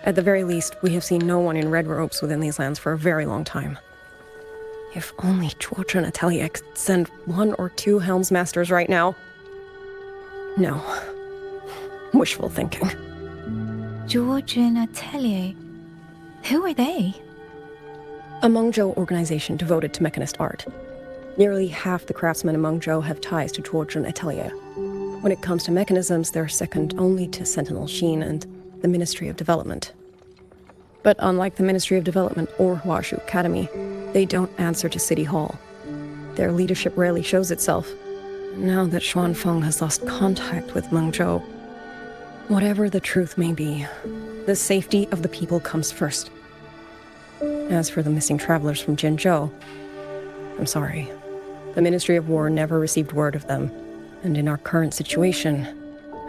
At the very least, we have seen no one in red robes within these lands for a very long time. If only Chuocha and Atelier could send 1 or 2 Helmsmasters right now. No. Wishful thinking. George and Atelier? Who are they? A Mengzhou organization devoted to mechanist art. Nearly half the craftsmen in Mengzhou have ties to Chuocha and Atelier. When it comes to mechanisms, they're second only to Sentinel Sheen and the Ministry of Development. But unlike the Ministry of Development or Huashu Academy, they don't answer to City Hall. Their leadership rarely shows itself. Now that Xuanfeng has lost contact with Mengzhou, whatever the truth may be, the safety of the people comes first. As for the missing travelers from Jinzhou, I'm sorry. The Ministry of War never received word of them, and in our current situation,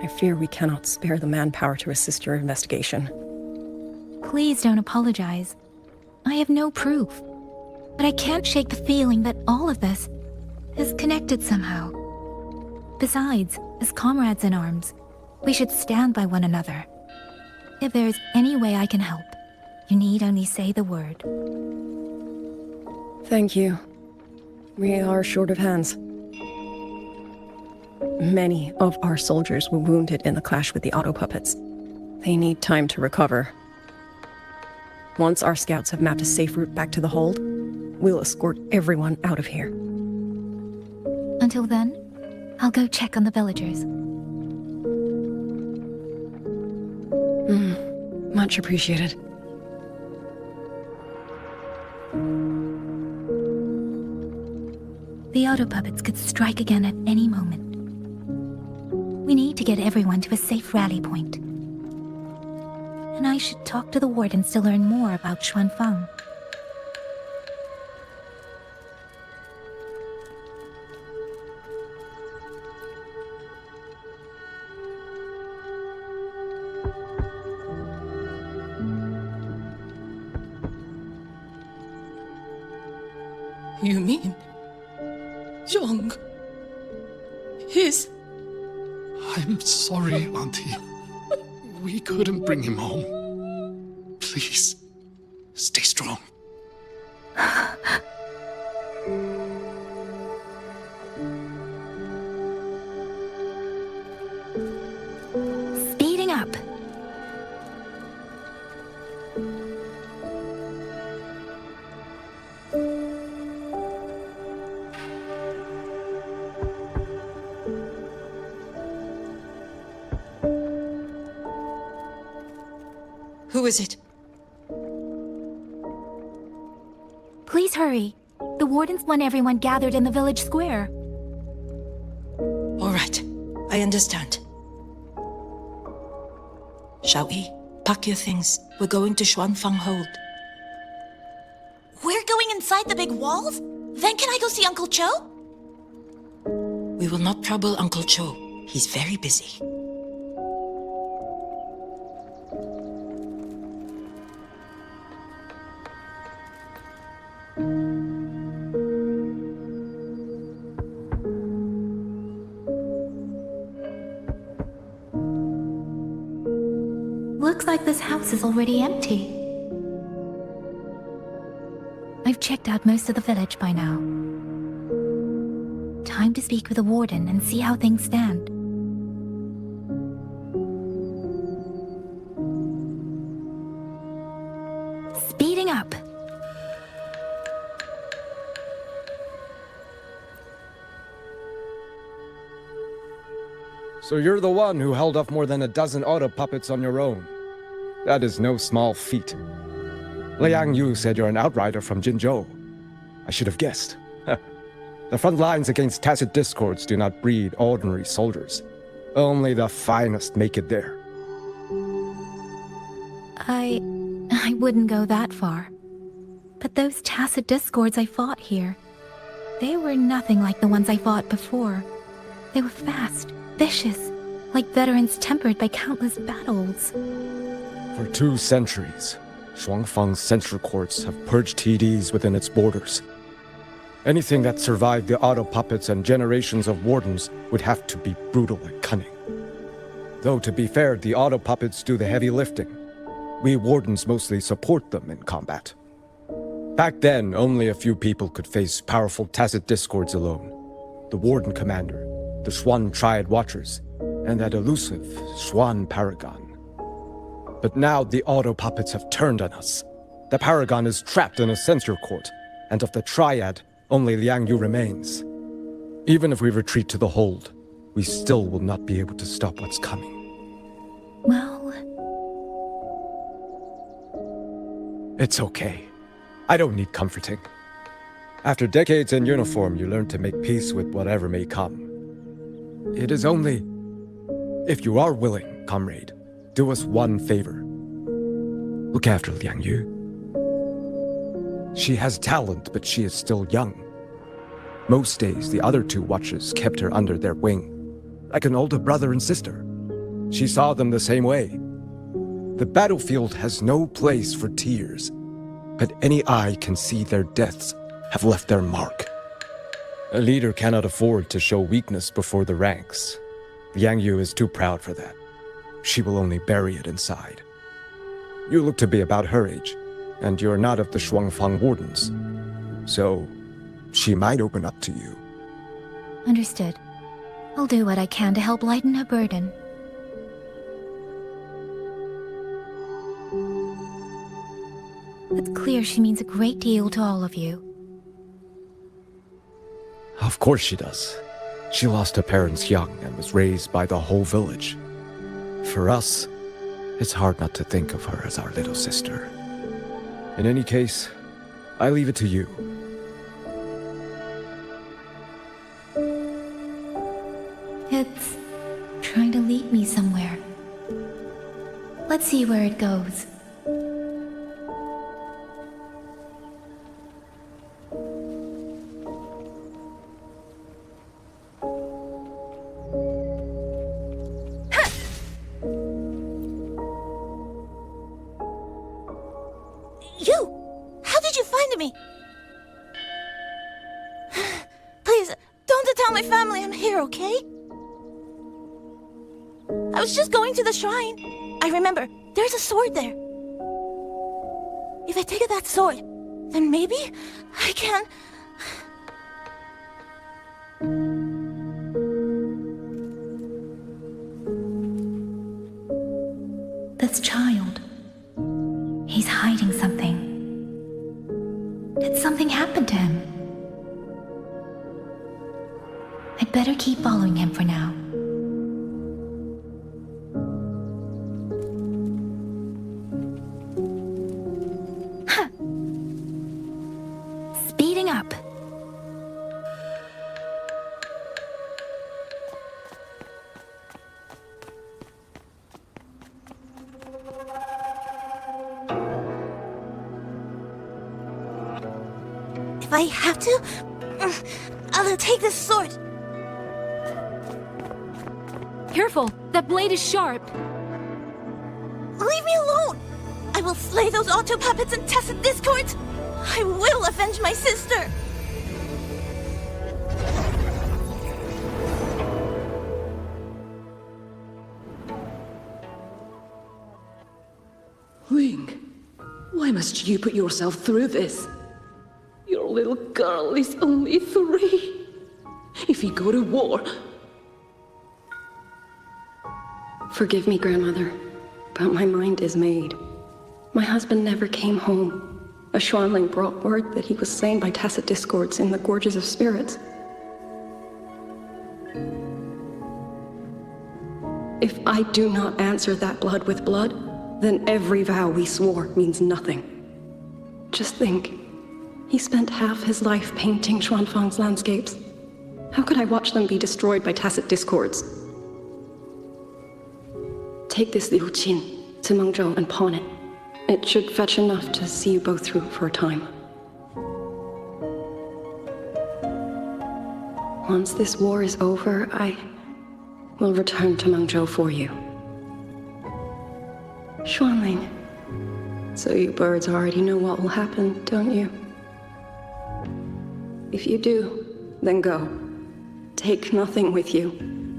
I fear we cannot spare the manpower to assist your investigation. Please don't apologize. I have no proof. But I can't shake the feeling that all of this is connected somehow. Besides, as comrades in arms, we should stand by one another. If there is any way I can help, you need only say the word. Thank you. We are short of hands. Many of our soldiers were wounded in the clash with the auto puppets. They need time to recover. Once our scouts have mapped a safe route back to the hold, we'll escort everyone out of here. Until then, I'll go check on the villagers. Much appreciated. The auto puppets could strike again at any moment. We need to get everyone to a safe rally point. And I should talk to the wardens to learn more about Xuanfang. You mean... Zhong... His... I'm sorry, Auntie. We couldn't bring him home. Please, stay strong. Speeding up. Who is it? Please hurry. The wardens want everyone gathered in the village square. All right, I understand. Shall we? Pack your things. We're going to Xuanfang Hold. We're going inside the big walls? Then can I go see Uncle Cho? We will not trouble Uncle Cho. He's very busy. Looks like this house is already empty. I've checked out most of the village by now. Time to speak with the warden and see how things stand. Speeding up. So you're the one who held off more than a dozen auto puppets on your own. That is no small feat. Liang Yu said you're an outrider from Jinzhou. I should have guessed. The front lines against tacit discords do not breed ordinary soldiers. Only the finest make it there. I wouldn't go that far. But those tacit discords I fought here, they were nothing like the ones I fought before. They were fast, vicious, like veterans tempered by countless battles. For 2 centuries, Xuanfang's censure courts have purged TDs within its borders. Anything that survived the auto puppets and generations of wardens would have to be brutal and cunning. Though to be fair, the auto puppets do the heavy lifting. We wardens mostly support them in combat. Back then, only a few people could face powerful tacit discords alone. The warden commander, the Xuan Triad Watchers, and that elusive Xuan Paragon. But now the auto puppets have turned on us. The Paragon is trapped in a censure court, and of the Triad, only Liang Yu remains. Even if we retreat to the hold, we still will not be able to stop what's coming. Well... It's okay. I don't need comforting. After decades in uniform, you learn to make peace with whatever may come. It is only... If you are willing, comrade, do us one favor. Look after Liang Yu. She has talent, but she is still young. Most days, the other 2 watchers kept her under their wing, like an older brother and sister. She saw them the same way. The battlefield has no place for tears, but any eye can see their deaths have left their mark. A leader cannot afford to show weakness before the ranks. Liang Yu is too proud for that. She will only bury it inside. You look to be about her age, and you're not of the Xuanfang Wardens. So, she might open up to you. Understood. I'll do what I can to help lighten her burden. It's clear she means a great deal to all of you. Of course she does. She lost her parents young and was raised by the whole village. For us, it's hard not to think of her as our little sister. In any case, I leave it to you. It's trying to lead me somewhere. Let's see where it goes. You! How did you find me? my family I'm here, okay? I was just going to the shrine. I remember, there's a sword there. If I take that sword, then maybe I can... This child. He's hiding something. Did something happen to him? I'd better keep following him for now. Huh. Speeding up. If I have to, I'll take this sword. Careful! That blade is sharp! Leave me alone! I will slay those auto puppets and tacit discords! I will avenge my sister! Ling, why must you put yourself through this? Your little girl is only 3. If you go to war... Forgive me, Grandmother, but my mind is made. My husband never came home. A Xuanling brought word that he was slain by tacit discords in the Gorges of Spirits. If I do not answer that blood with blood, then every vow we swore means nothing. Just think, he spent half his life painting Xuanfang's landscapes. How could I watch them be destroyed by tacit discords? Take this Liu Qin to Mengzhou and pawn it. It should fetch enough to see you both through for a time. Once this war is over, I will return to Mengzhou for you. Xuanling, so you birds already know what will happen, don't you? If you do, then go. Take nothing with you.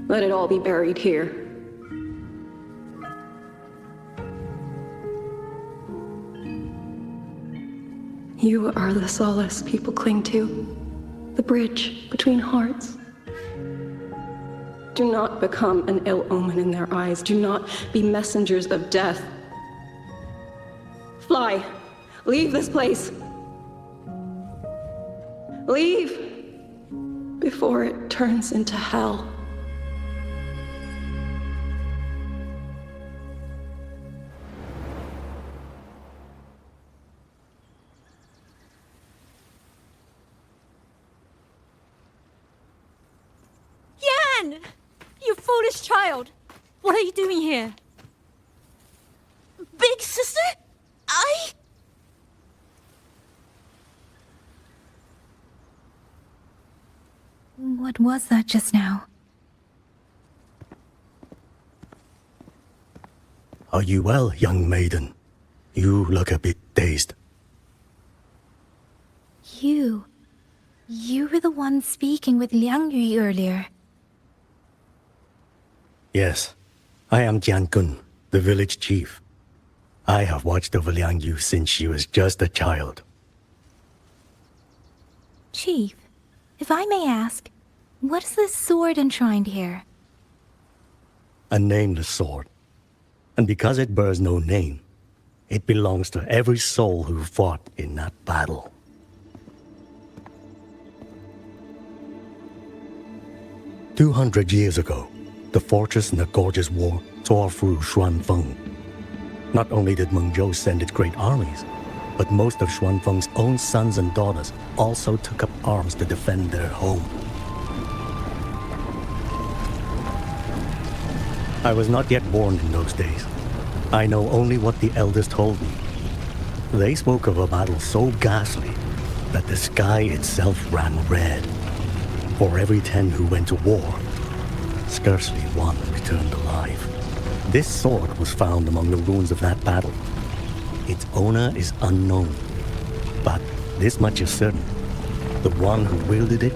Let it all be buried here. You are the solace people cling to, the bridge between hearts. Do not become an ill omen in their eyes. Do not be messengers of death. Fly! Leave this place! Leave! Before it turns into hell. Yan! You foolish child! What are you doing here? Big sister? What was that just now? Are you well, young maiden? You look a bit dazed. You were the one speaking with Liang Yu earlier. Yes, I am Jian Kun, the village chief. I have watched over Liang Yu since she was just a child. Chief, if I may ask, what is this sword enshrined here? A nameless sword. And because it bears no name, it belongs to every soul who fought in that battle. "200 years ago, the fortress in the Gorgeous War tore through Xuanfeng. Not only did Mengzhou send its great armies, but most of Xuanfeng's own sons and daughters also took up arms to defend their home. I was not yet born in those days. I know only what the elders told me. They spoke of a battle so ghastly that the sky itself ran red. For every 10 who went to war, scarcely one returned alive. This sword was found among the ruins of that battle. Its owner is unknown, but this much is certain. The one who wielded it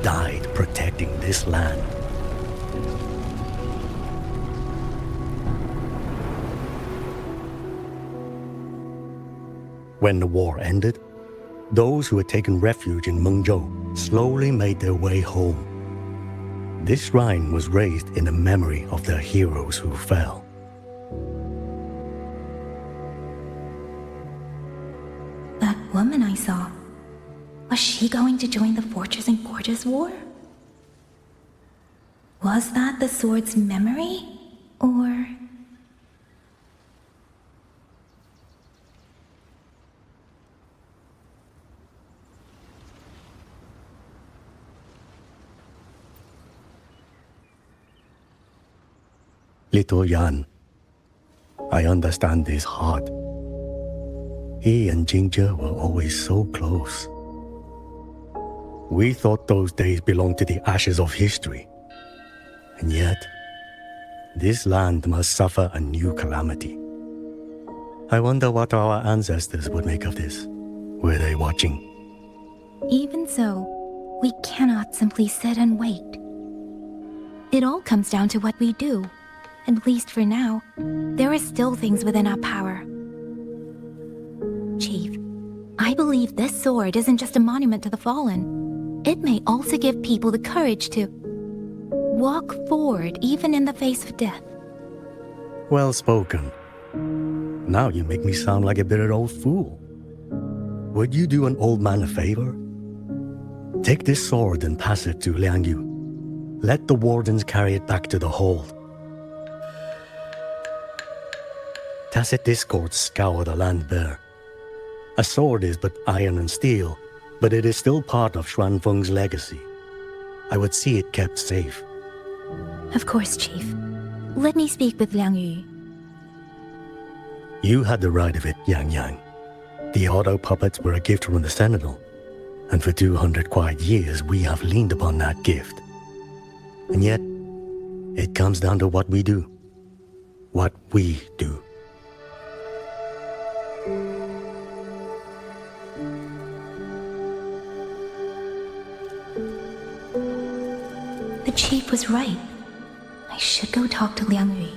died protecting this land. When the war ended, those who had taken refuge in Mengzhou slowly made their way home. This shrine was raised in the memory of the heroes who fell. That woman I saw, was she going to join the Fortress and Gorges War? Was that the sword's memory? Or... Little Yan, I understand his heart. He and Ginger were always so close. We thought those days belonged to the ashes of history. And yet, this land must suffer a new calamity. I wonder what our ancestors would make of this. Were they watching? Even so, we cannot simply sit and wait. It all comes down to what we do. At least for now, there are still things within our power. Chief, I believe this sword isn't just a monument to the fallen. It may also give people the courage to walk forward even in the face of death. Well spoken. Now you make me sound like a bitter old fool. Would you do an old man a favor? Take this sword and pass it to Liang Yu. Let the wardens carry it back to the hold. Tacit discords scour the land bare. A sword is but iron and steel, but it is still part of Xuanfeng's legacy. I would see it kept safe. Of course, Chief. Let me speak with Liang Yu. You had the right of it, Yang Yang. The auto puppets were a gift from the Sentinel, and for 200 quiet years we have leaned upon that gift. And yet, it comes down to what we do. What we do. The Chief was right. I should go talk to Liang Yu.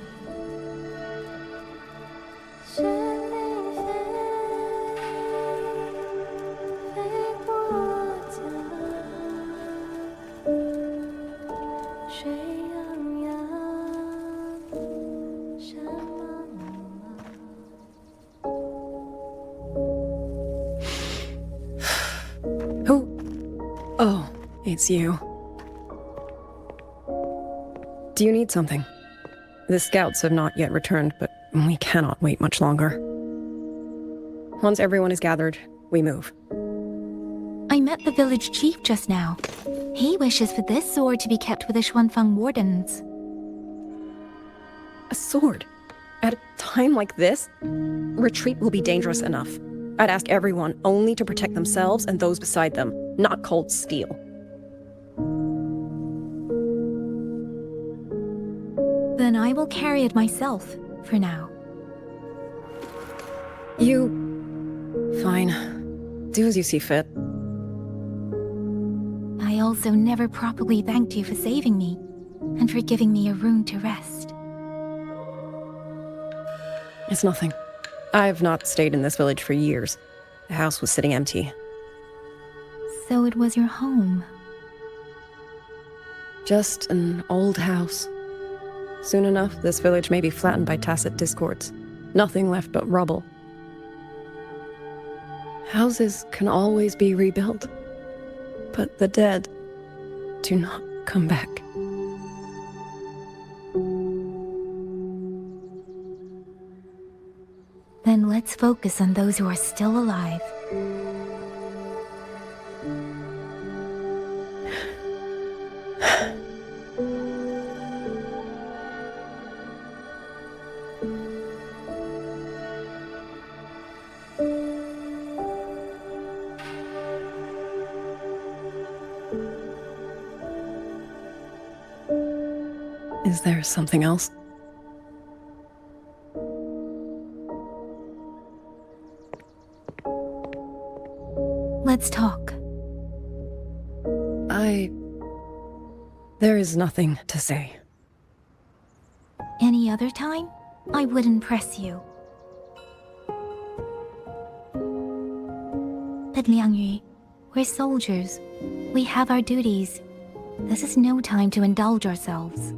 Who? Oh, it's you. Do you need something? The scouts have not yet returned, but we cannot wait much longer. Once everyone is gathered, we move. I met the village chief just now. He wishes for this sword to be kept with the Xuanfeng wardens. A sword? At a time like this? Retreat will be dangerous enough. I'd ask everyone only to protect themselves and those beside them, not cold steel. Then I will carry it myself, for now. Fine. Do as you see fit. I also never properly thanked you for saving me, and for giving me a room to rest. It's nothing. I've not stayed in this village for years. The house was sitting empty. So it was your home? Just an old house. Soon enough, this village may be flattened by tacit discords. Nothing left but rubble. Houses can always be rebuilt, but the dead do not come back. Then let's focus on those who are still alive. Is there something else? Let's talk. I There is nothing to say. Any other time, I wouldn't press you. But Liang Yu, we're soldiers. We have our duties. This is no time to indulge ourselves.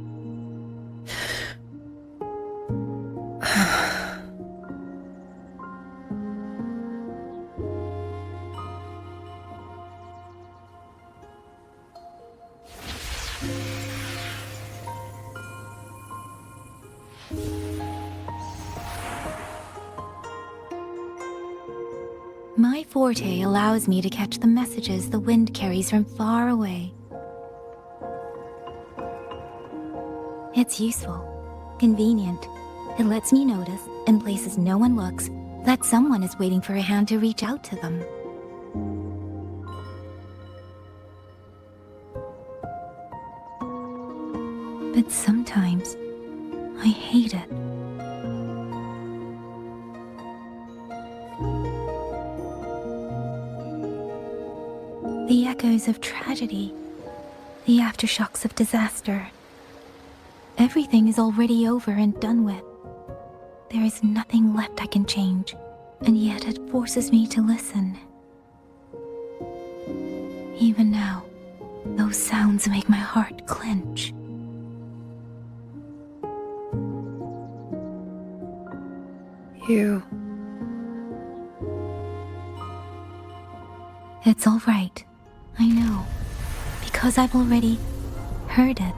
My forte allows me to catch the messages the wind carries from far away. It's useful, convenient. It lets me notice, in places no one looks, that someone is waiting for a hand to reach out to them. But sometimes, I hate it. The echoes of tragedy, the aftershocks of disaster. Everything is already over and done with. There is nothing left I can change, and yet it forces me to listen. Even now, those sounds make my heart clench. You... It's all right. I know, because I've already heard it.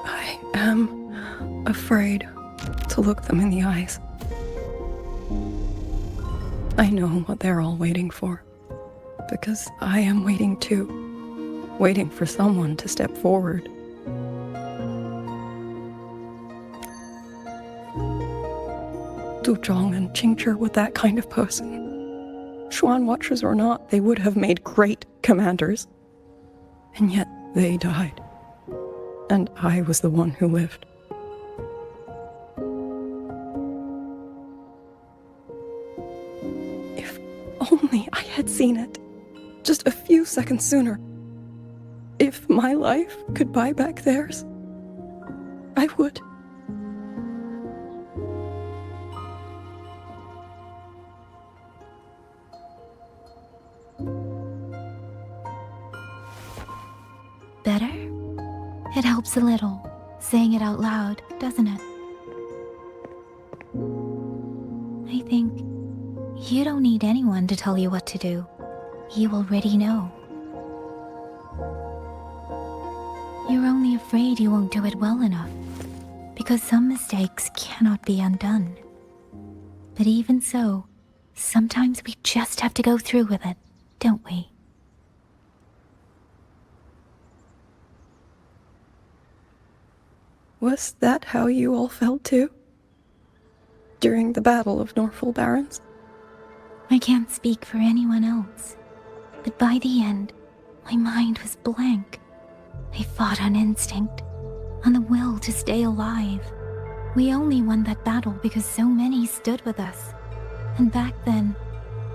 I am afraid to look them in the eyes. I know what they're all waiting for, because I am waiting too. Waiting for someone to step forward. Du Zhong and Qingzhi were that kind of person. Xuan Watchers or not, they would have made great commanders. And yet they died. And I was the one who lived. If only I had seen it. Just a few seconds sooner. If my life could buy back theirs, I would. Better? It helps a little, saying it out loud, doesn't it? I think you don't need anyone to tell you what to do. You already know. You're only afraid you won't do it well enough, because some mistakes cannot be undone. But even so, sometimes we just have to go through with it, don't we? Was that how you all felt too? During the Battle of Norfolk Barrens? I can't speak for anyone else, but by the end, my mind was blank. I fought on instinct, on the will to stay alive. We only won that battle because so many stood with us. And back then,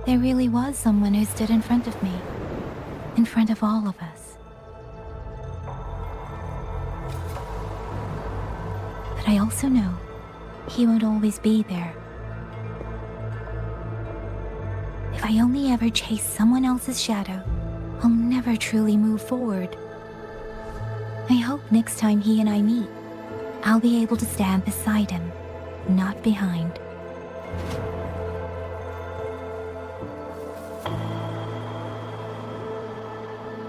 there really was someone who stood in front of me, in front of all of us. But I also know he won't always be there. If I only ever chase someone else's shadow, I'll never truly move forward. I hope next time he and I meet, I'll be able to stand beside him, not behind.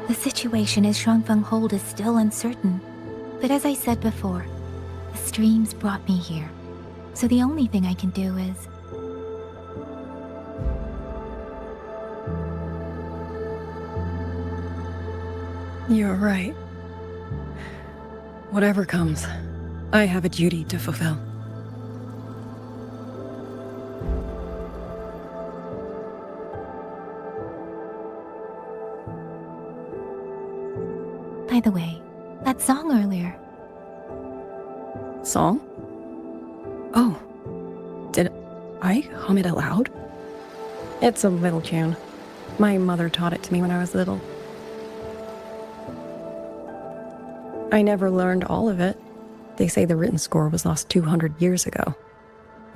The situation as Shuangfeng Hold is still uncertain, but as I said before, the streams brought me here, so the only thing I can do is... You're right. Whatever comes, I have a duty to fulfill. By the way, that song earlier. Song? Oh. Did I hum it aloud? It's a little tune. My mother taught it to me when I was little. I never learned all of it. They say the written score was lost 200 years ago.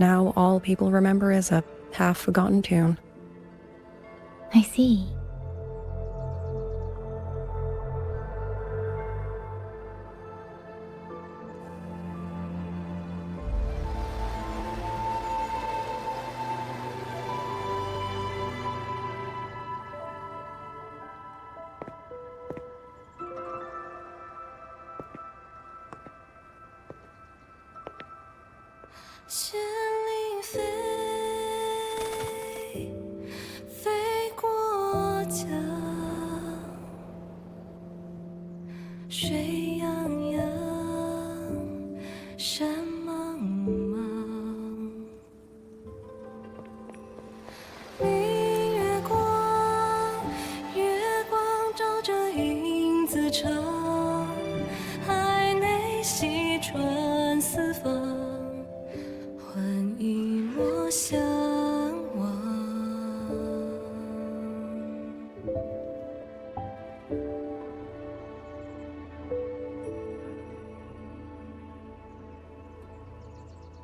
Now all people remember is a half-forgotten tune. I see.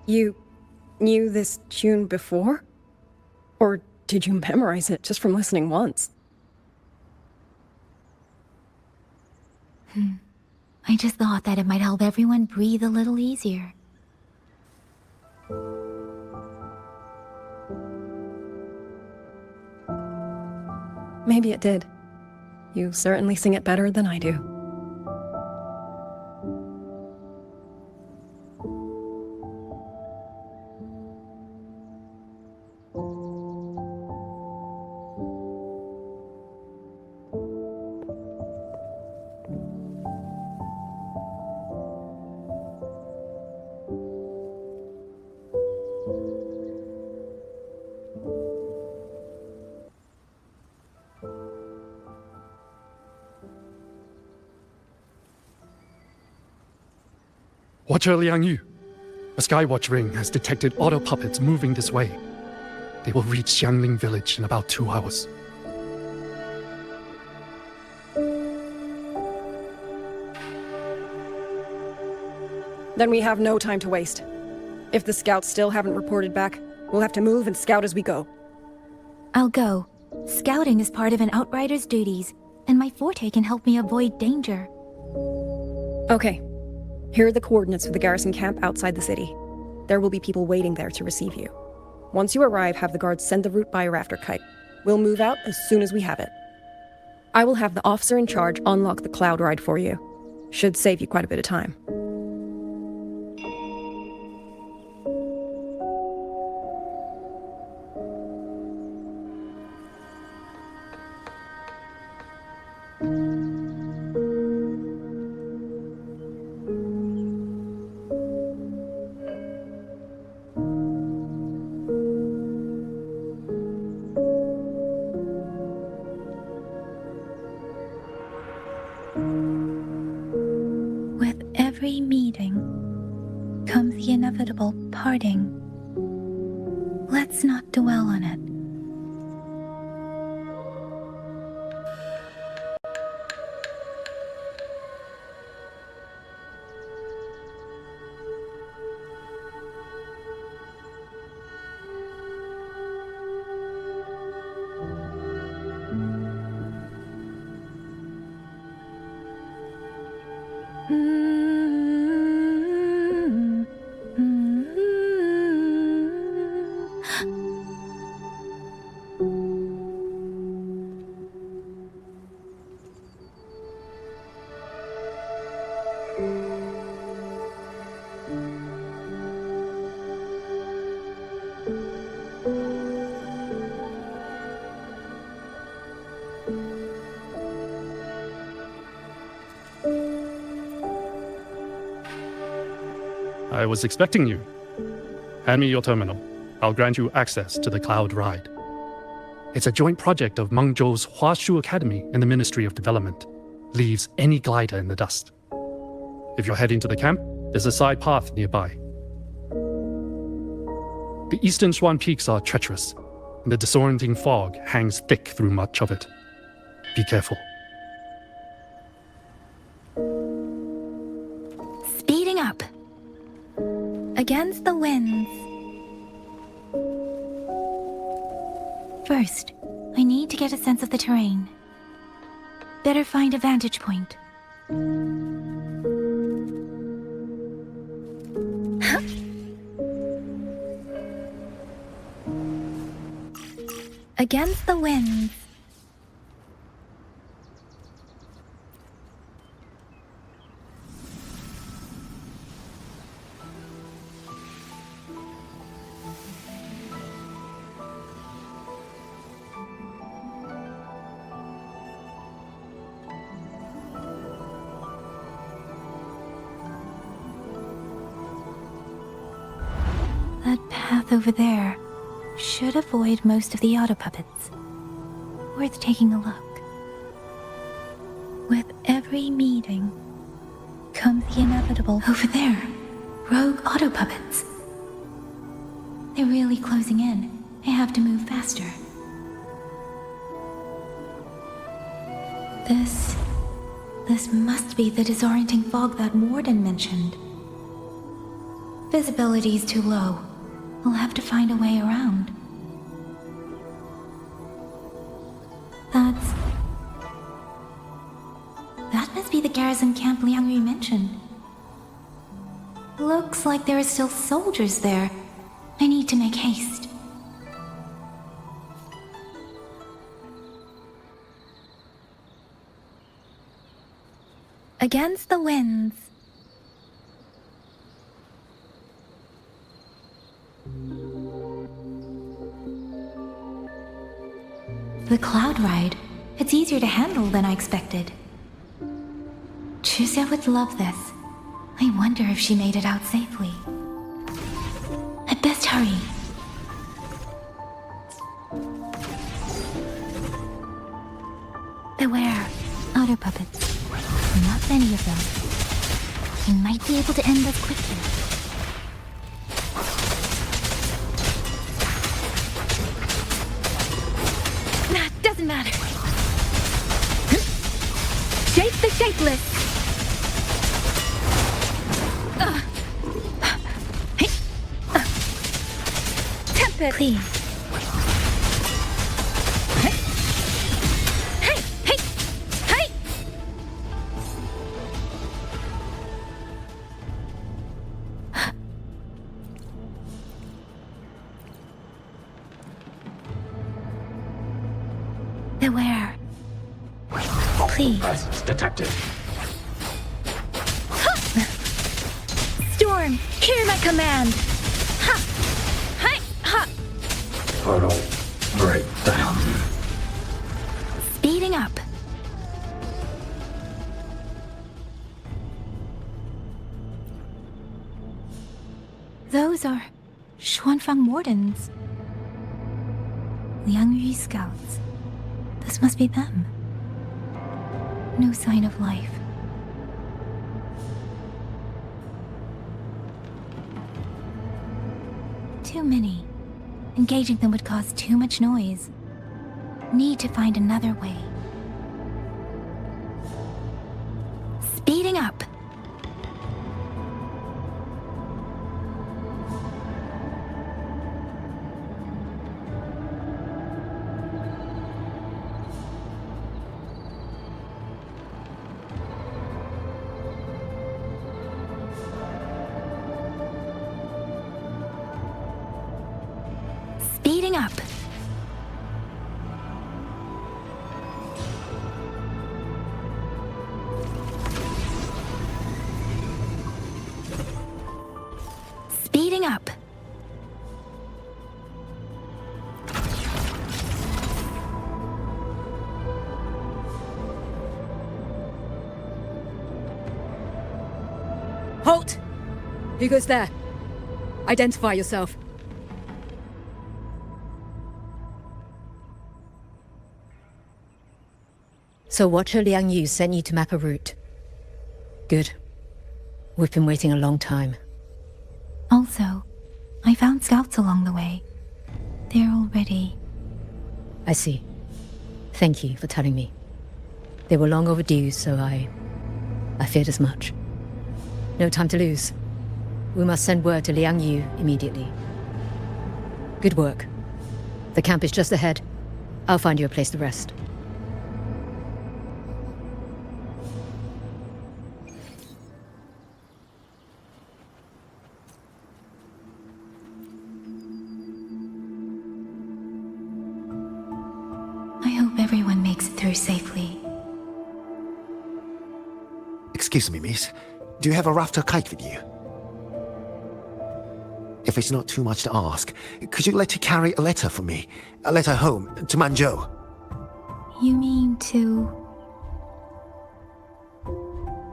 You knew this tune before? Or did you memorize it just from listening once? I just thought that it might help everyone breathe a little easier. Maybe it did. You certainly sing it better than I do. Watcher Liang Yu, a Skywatch ring has detected auto puppets moving this way. They will reach Xiangling village in about 2 hours. Then we have no time to waste. If the scouts still haven't reported back, we'll have to move and scout as we go. I'll go. Scouting is part of an outrider's duties, and my forte can help me avoid danger. Okay. Here are the coordinates for the garrison camp outside the city. There will be people waiting there to receive you. Once you arrive, have the guards send the route by a rafter kite. We'll move out as soon as we have it. I will have the officer in charge unlock the cloud ride for you. Should save you quite a bit of time. With every meeting comes the inevitable parting. Let's not dwell on it. I was expecting you. Hand me your terminal. I'll grant you access to the cloud ride. It's a joint project of Mengzhou's Huashu Academy and the Ministry of Development. leaves any glider in the dust. If you're heading to the camp, there's a side path nearby. The eastern Swan Peaks are treacherous, and the disorienting fog hangs thick through much of it. Be careful. Speeding up. Against the winds. First, I need to get a sense of the terrain. Better find a vantage point. Against the winds. That path over there should avoid most of the auto puppets. Worth taking a look. With every meeting comes the inevitable. Over there, rogue auto puppets. They're really closing in. I have to move faster. This must be the disorienting fog that Morden mentioned. Visibility's too low. I'll have to find a way around. That must be the garrison camp Liang Yu mentioned. Looks like there are still soldiers there. I need to make haste. Against the winds. The cloud ride. It's easier to handle than I expected. Chuzia would love this. I wonder if she made it out safely. I'd best hurry. Beware, auto puppets. Not many of them. I might be able to end this quickly. That doesn't matter. Shape the shapeless. Tempest. Please. Beware. Please. Presence detected. Storm, hear my command. Ha! Hi! Ha! Portal breakdown. Speeding up. Those are Xuanfang Mordens. Liang Yu scouts. This must be them. No sign of life. Too many. Engaging them would cause too much noise. Need to find another way. Speeding up. Speeding up. Speeding up. Halt! Who goes there? Identify yourself. So Watcher Liang Yu sent you to map a route. Good. We've been waiting a long time. Also, I found scouts along the way. They're all ready. I see. Thank you for telling me. They were long overdue, so I feared as much. No time to lose. We must send word to Liang Yu immediately. Good work. The camp is just ahead. I'll find you a place to rest. I hope everyone makes it through safely. Excuse me, miss. Do you have a rafter kite with you? If it's not too much to ask, could you let her carry a letter for me? A letter home, to Manzhou. You mean to...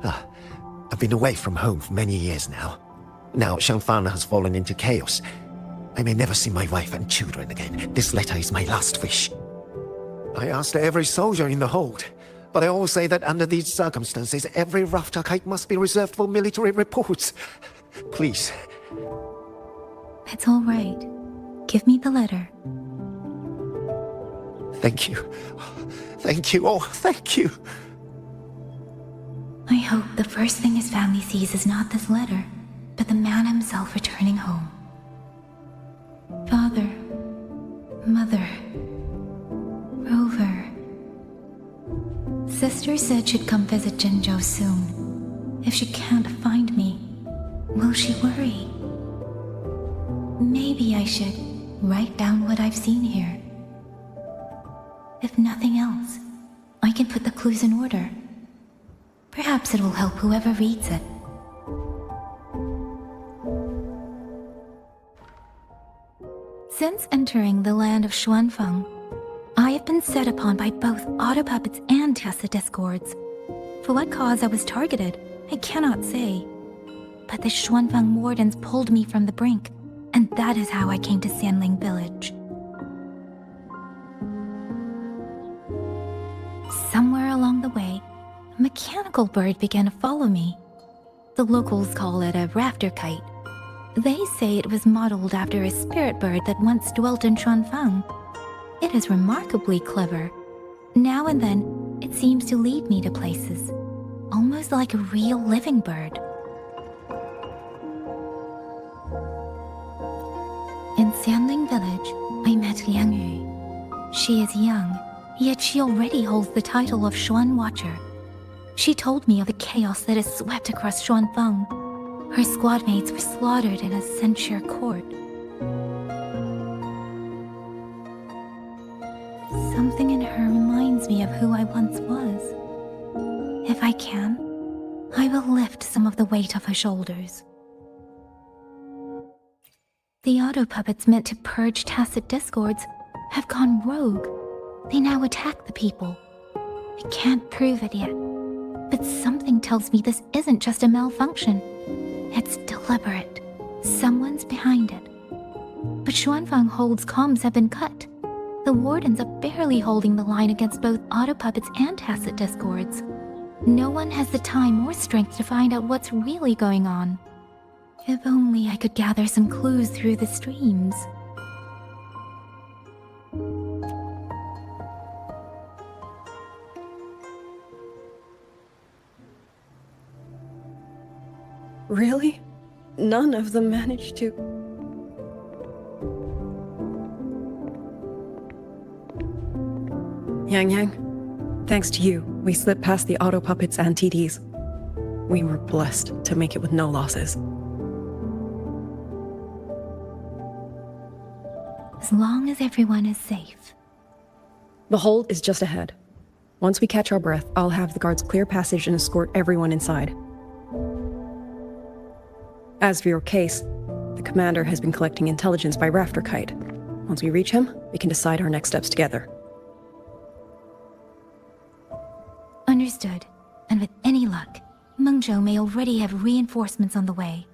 I've been away from home for many years now. Now Shangfang has fallen into chaos. I may never see my wife and children again. This letter is my last wish. I asked every soldier in the hold, but they all say that under these circumstances, every rafter kite must be reserved for military reports. Please. It's all right. Give me the letter. Thank you. Thank you. Oh, thank you. I hope the first thing his family sees is not this letter, but the man himself returning home. Father, Mother, Rover. Sister said she'd come visit Jinzhou soon. If she can't find me, will she worry? Maybe I should write down what I've seen here. If nothing else, I can put the clues in order. Perhaps it will help whoever reads it. Since entering the land of Xuanfeng, I have been set upon by both auto puppets and Tessa discords. For what cause I was targeted, I cannot say. But the Xuanfeng wardens pulled me from the brink, and that is how I came to Xianling village. Somewhere along the way, a mechanical bird began to follow me. The locals call it a rafter kite. They say it was modeled after a spirit bird that once dwelt in Xuanfeng. It is remarkably clever. Now and then, it seems to lead me to places, almost like a real living bird. In Xianling village, I met Liang Yu. She is young, yet she already holds the title of Xuan Watcher. She told me of the chaos that has swept across Xuanfeng. Her squad mates were slaughtered in a censure court. Something in her reminds me of who I once was. If I can, I will lift some of the weight off her shoulders. The auto puppets meant to purge tacit discords have gone rogue. They now attack the people. I can't prove it yet, but something tells me this isn't just a malfunction. It's deliberate. Someone's behind it. But Xuanfeng Hold's comms have been cut. The wardens are barely holding the line against both auto puppets and tacit discords. No one has the time or strength to find out what's really going on. If only I could gather some clues through the streams. Really? None of them managed to... Yang, thanks to you, we slipped past the auto puppets and TDs. We were blessed to make it with no losses. As long as everyone is safe. The hold is just ahead. Once we catch our breath, I'll have the guards clear passage and escort everyone inside. As for your case, the commander has been collecting intelligence by rafter kite. Once we reach him, we can decide our next steps together. Understood. And with any luck, Mengzhou may already have reinforcements on the way.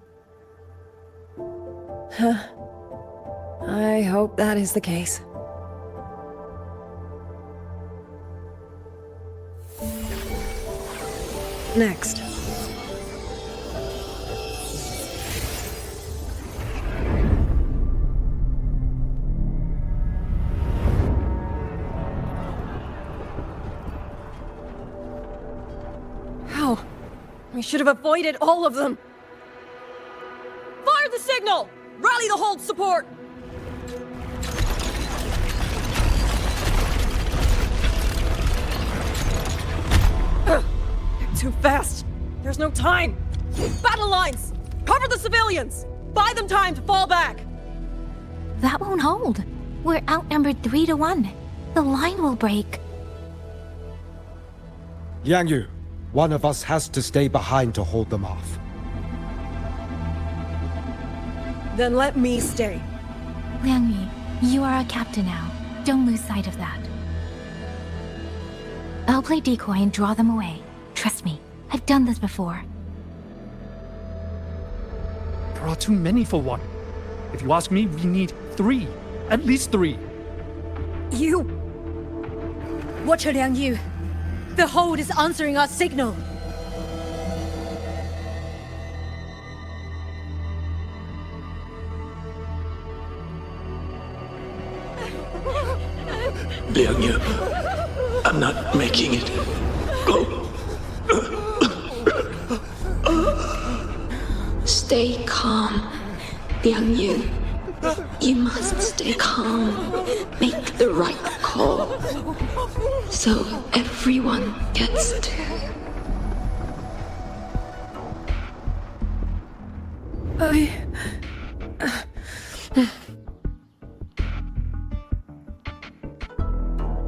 I hope that is the case. Next. How? We should have avoided all of them. Fire the signal! Rally the hold support! They're too fast. There's no time. Battle lines! Cover the civilians! Buy them time to fall back! That won't hold. We're outnumbered 3 to 1. The line will break. Yang Yu, one of us has to stay behind to hold them off. Then let me stay. Liang Yu, you are a captain now. Don't lose sight of that. I'll play decoy and draw them away. Trust me, I've done this before. There are too many for one. If you ask me, we need 3. At least 3. You! Watcher Liang Yu, the hold is answering our signal. Liang Yu, I'm not making it. Go. Stay calm, Liang Yu. You must stay calm. Make the right call. So everyone gets to.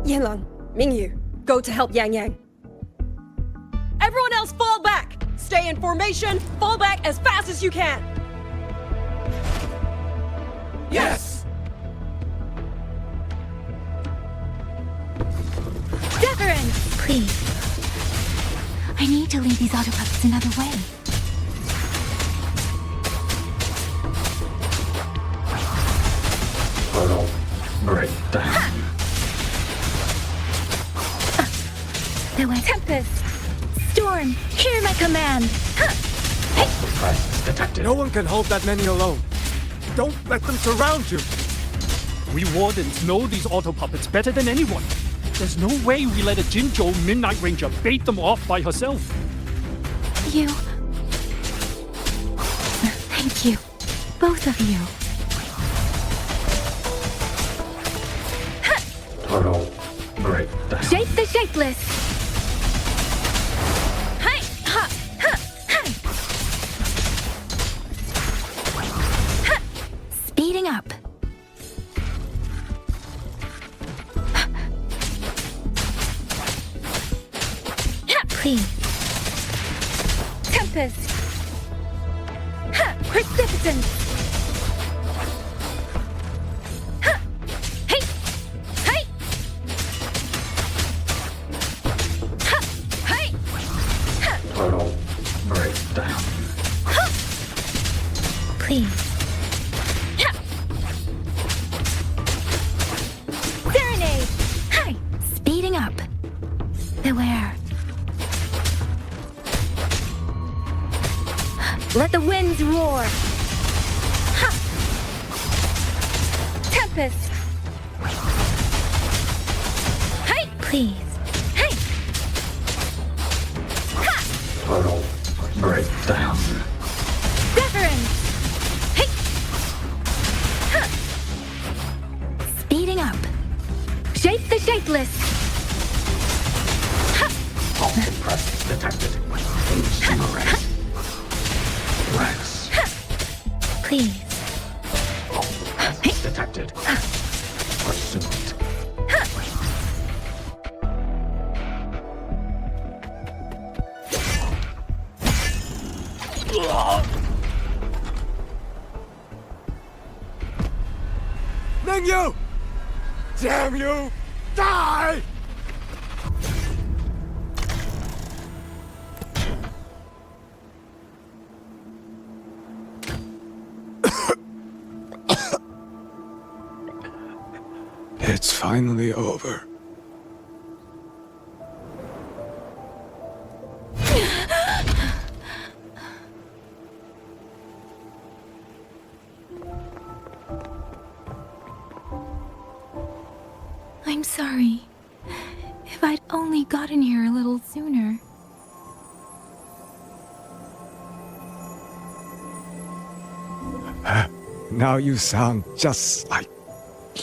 Yanlang, Mingyu, go to help Yang Yang. Everyone else fall back! Stay in formation, fall back as fast as you can! Yes! Deference! Please. I need to lead these autopuppets another way. Portal break down. There went Tempest! Storm, hear my command! Threat detected. No one can hold that many alone. Don't let them surround you! We Wardens know these auto puppets better than anyone. There's no way we let a Jinzhou Midnight Ranger bait them off by herself. You... Thank you. Both of you. Portal break down. Shape the shapeless! Speeding up. Please. Tempest. Precipitance. Hey. Hey. Hey. Portal break down. Please. Serenade! Hi! Speeding up. Beware. Let the winds roar. Ha! Tempest. Hey! Please. Hey! Ha! Portal break down. Deference! Hey! Ha! Speeding up. Shape the shapeless. Ha! All compressed detected. Incinerate. Rex. Please. All compressed detected. Pursuit. Mingyu! Damn you! Die! It's finally over. only gotten here a little sooner. Now you sound just like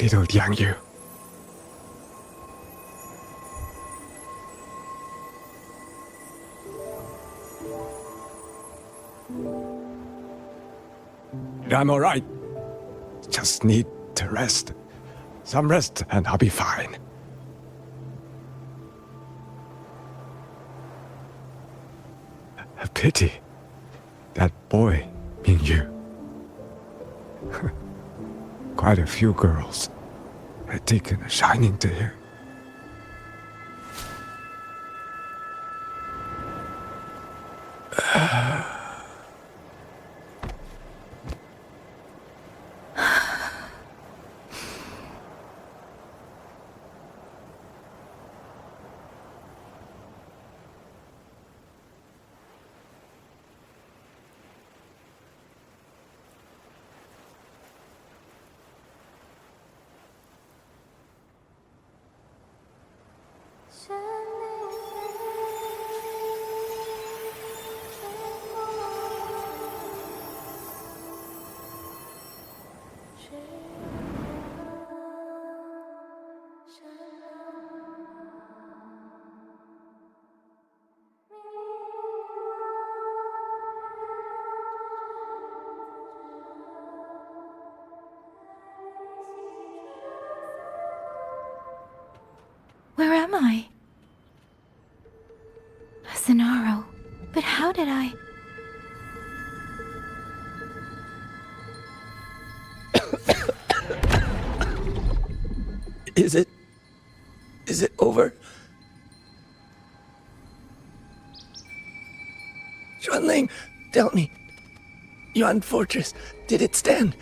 little Liang Yu. I'm alright. Just need to rest. Some rest and I'll be fine. A pity. That boy, Mingyu. Quite a few girls had taken a shining to him. Where am I? Sonaro. But how did I... Is it over? Xuanling, tell me. Yuan Fortress, did it stand?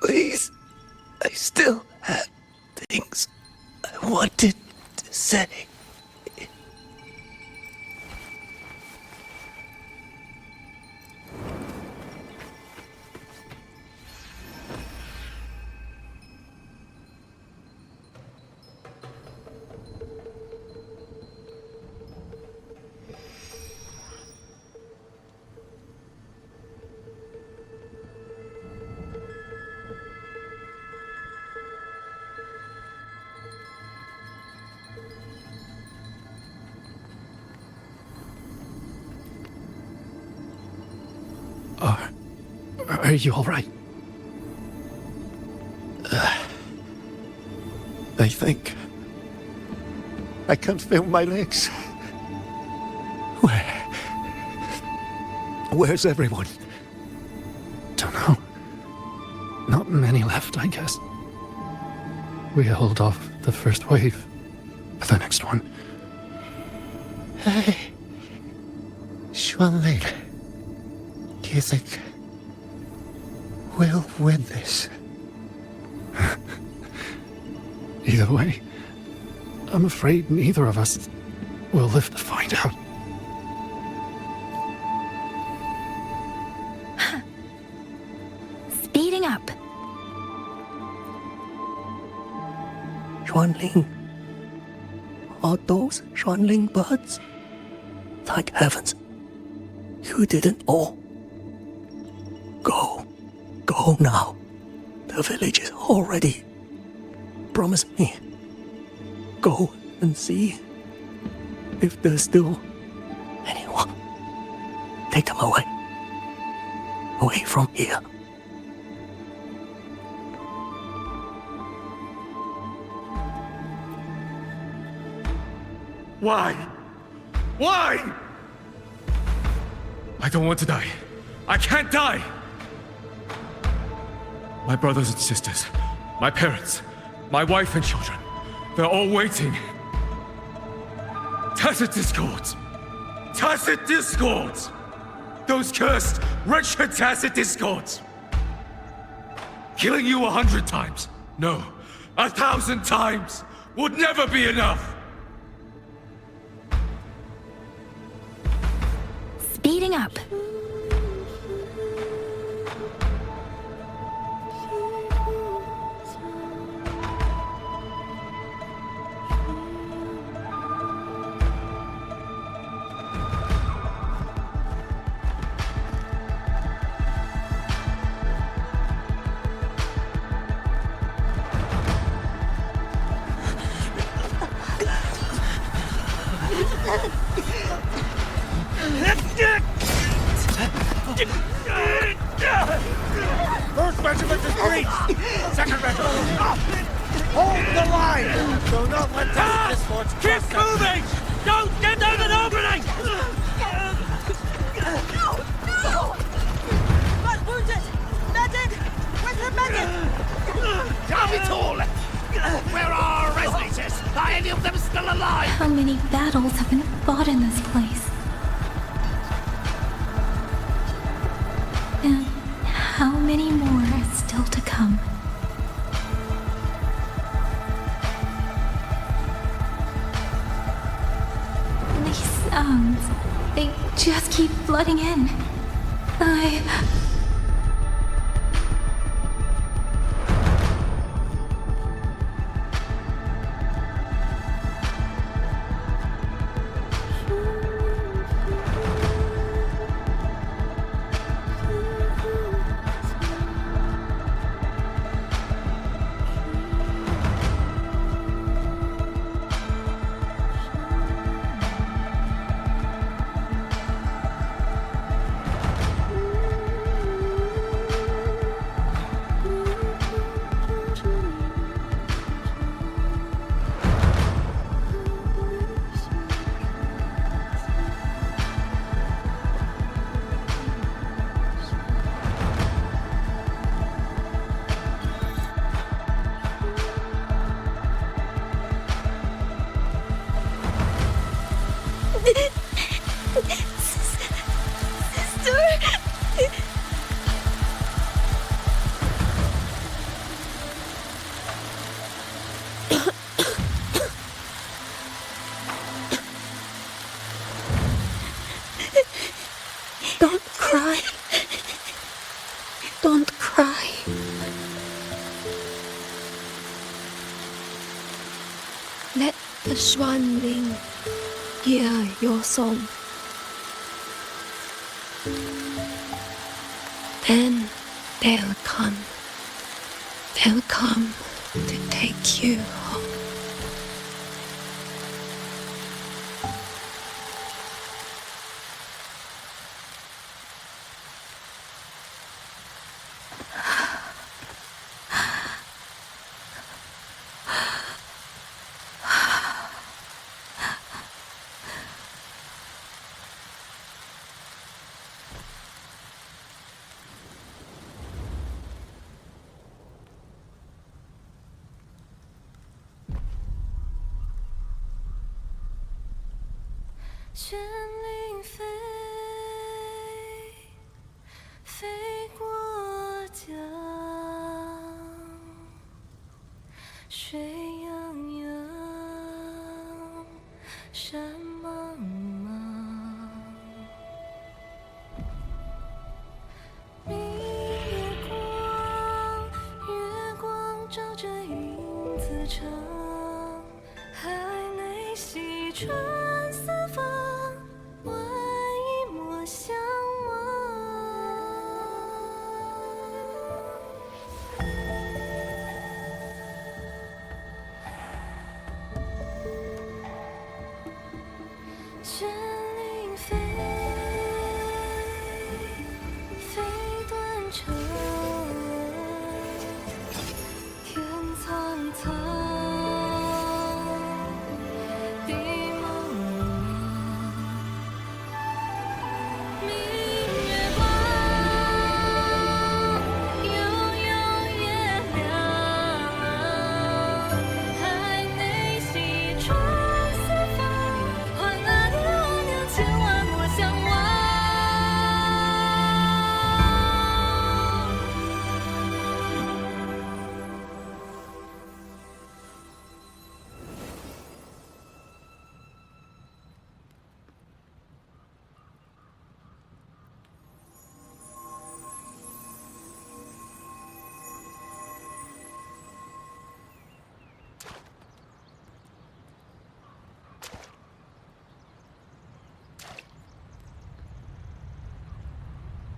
Please, I still had things I wanted to say. Are you alright? I think I can't feel my legs. Where's everyone? Don't know. Not many left, I guess. We held off the first wave. But the next one. Hey, Xuanling, do you think we'll win this? Either way, I'm afraid neither of us will live to find out. Speeding up. Xuanling. Are those Xuanling birds? Thank heavens. You didn't all. Go. Go now. The village is all ready. Promise me. Go and see if there's still anyone. Take them away. Away from here. Why? Why? I don't want to die. I can't die! My brothers and sisters, my parents, my wife and children, they're all waiting. Tacit discords! Tacit discords! Those cursed, wretched tacit discords! Killing you 100 times, no, 1,000 times, would never be enough! Speeding up. First regiment is breached! Second regiment! Hold the line! Do not let Tacit Discords cross Keep moving! Don't get out of an opening! No! No! Not wounded! Medic! Where's the medic? Damn it all! Where are our resonators? Are any of them still alive? How many battles have been fought in this place? And how many more are still to come? These sounds, they just keep flooding in. Don't cry. Don't cry. Let the swan ling hear your song. Then they'll come. They'll come to take you home.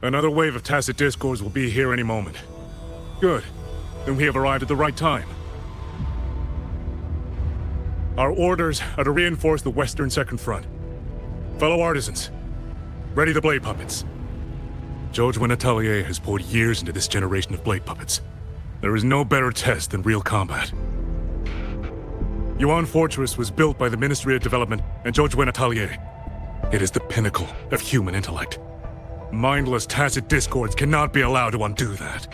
Another wave of Tacit Discords will be here any moment. Good. Then we have arrived at the right time. Our orders are to reinforce the Western Second Front. Fellow artisans, ready the blade puppets. George Atelier has poured years into this generation of blade puppets. There is no better test than real combat. Yuan Fortress was built by the Ministry of Development and George Atelier. It is the pinnacle of human intellect. Mindless, tacit discords cannot be allowed to undo that.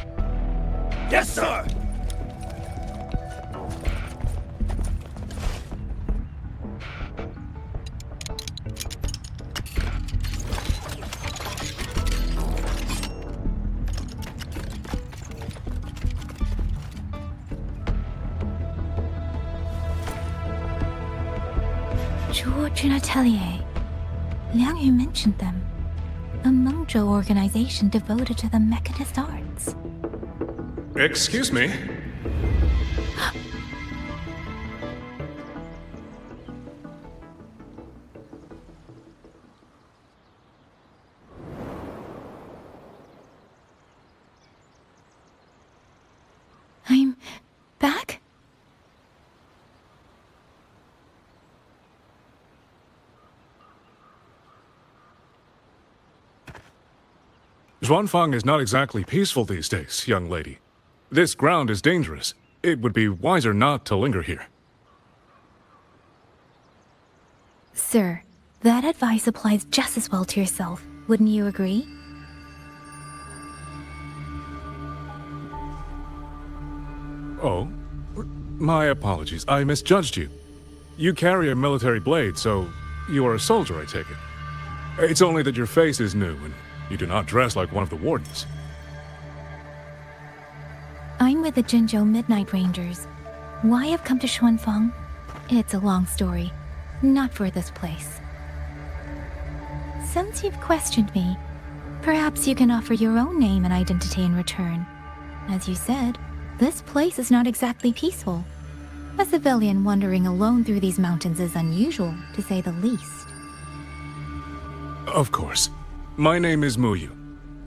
Yes, sir! George and Atelier. Liang Yu mentioned them. A Mengzhou organization devoted to the mechanist arts. Excuse me? I'm back? Xuanfang is not exactly peaceful these days, young lady. This ground is dangerous. It would be wiser not to linger here. Sir, that advice applies just as well to yourself. Wouldn't you agree? Oh, my apologies. I misjudged you. You carry a military blade, so you are a soldier, I take it. It's only that your face is new, and you do not dress like one of the wardens. I'm with the Jinzhou Midnight Rangers. Why I've come to Xuanfang? It's a long story. Not for this place. Since you've questioned me, perhaps you can offer your own name and identity in return. As you said, this place is not exactly peaceful. A civilian wandering alone through these mountains is unusual, to say the least. Of course. My name is Mu Yu.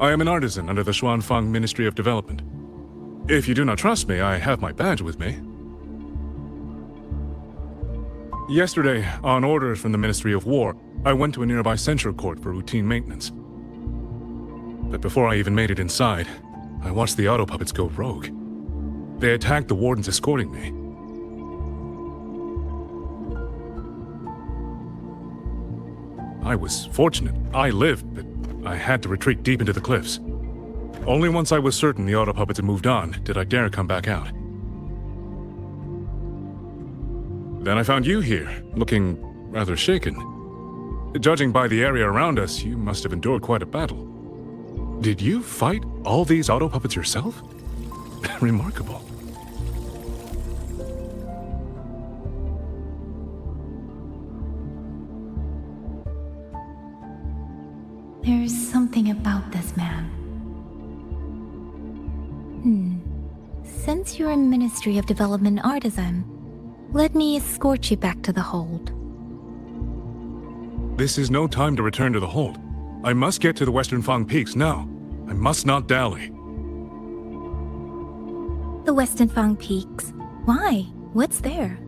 I am an artisan under the Xuanfang Ministry of Development. If you do not trust me, I have my badge with me. Yesterday, on orders from the Ministry of War, I went to a nearby censure court for routine maintenance. But before I even made it inside, I watched the auto puppets go rogue. They attacked the wardens escorting me. I was fortunate. I lived, but I had to retreat deep into the cliffs. Only once I was certain the auto puppets had moved on did I dare come back out. Then I found you here, looking rather shaken. Judging by the area around us, you must have endured quite a battle. Did you fight all these auto puppets yourself? Remarkable. There's something about this man. Since you're a Ministry of Development artisan, let me escort you back to the hold. This is no time to return to the hold. I must get to the Western Fang Peaks now. I must not dally. The Western Fang Peaks? Why? What's there?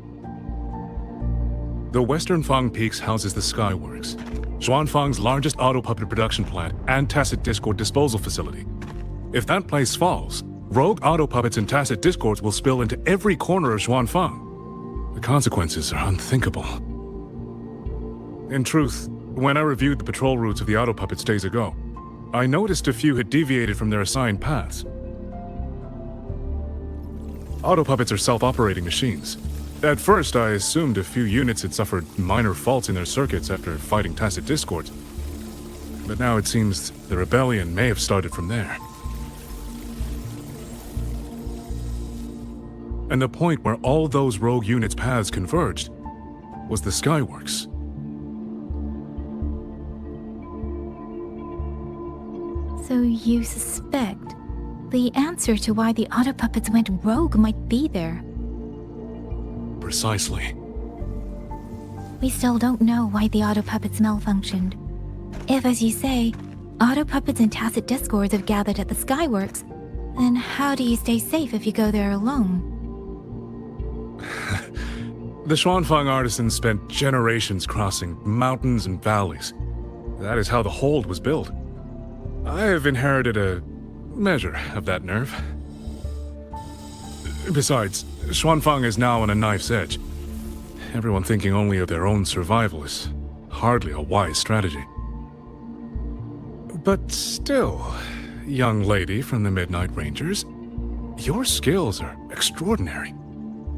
The Western Fang Peaks houses the Skyworks, Xuanfang's largest auto puppet production plant and tacit discord disposal facility. If that place falls, rogue auto puppets and tacit discords will spill into every corner of Xuanfang. The consequences are unthinkable. In truth, when I reviewed the patrol routes of the auto puppets days ago, I noticed a few had deviated from their assigned paths. Auto puppets are self-operating machines. At first, I assumed a few units had suffered minor faults in their circuits after fighting tacit discords. But now it seems the rebellion may have started from there. And the point where all those rogue units' paths converged was the Skyworks. So you suspect the answer to why the auto puppets went rogue might be there? Precisely. We still don't know why the auto puppets malfunctioned. If, as you say, auto puppets and tacit discords have gathered at the Skyworks, then how do you stay safe if you go there alone? The Xuanfang artisans spent generations crossing mountains and valleys. That is how the hold was built. I have inherited a measure of that nerve. Besides, Xuanfang is now on a knife's edge. Everyone thinking only of their own survival is hardly a wise strategy. But still, young lady from the Midnight Rangers, your skills are extraordinary.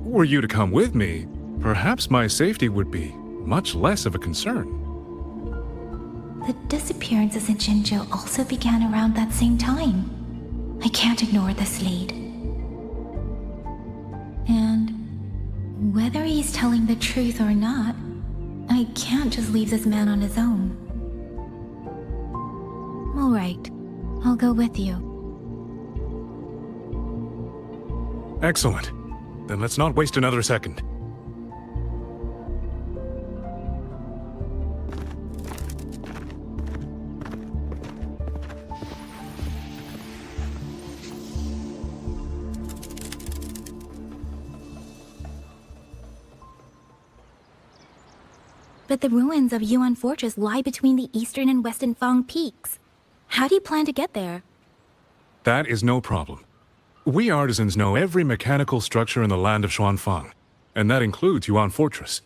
Were you to come with me, perhaps my safety would be much less of a concern. The disappearances in Jinzhou also began around that same time. I can't ignore this lead. And whether he's telling the truth or not, I can't just leave this man on his own. All right, I'll go with you. Excellent. Then let's not waste another second. But the ruins of Yuan Fortress lie between the eastern and western Fang peaks. How do you plan to get there? That is no problem. We artisans know every mechanical structure in the land of Xuanfang, and that includes Yuan Fortress.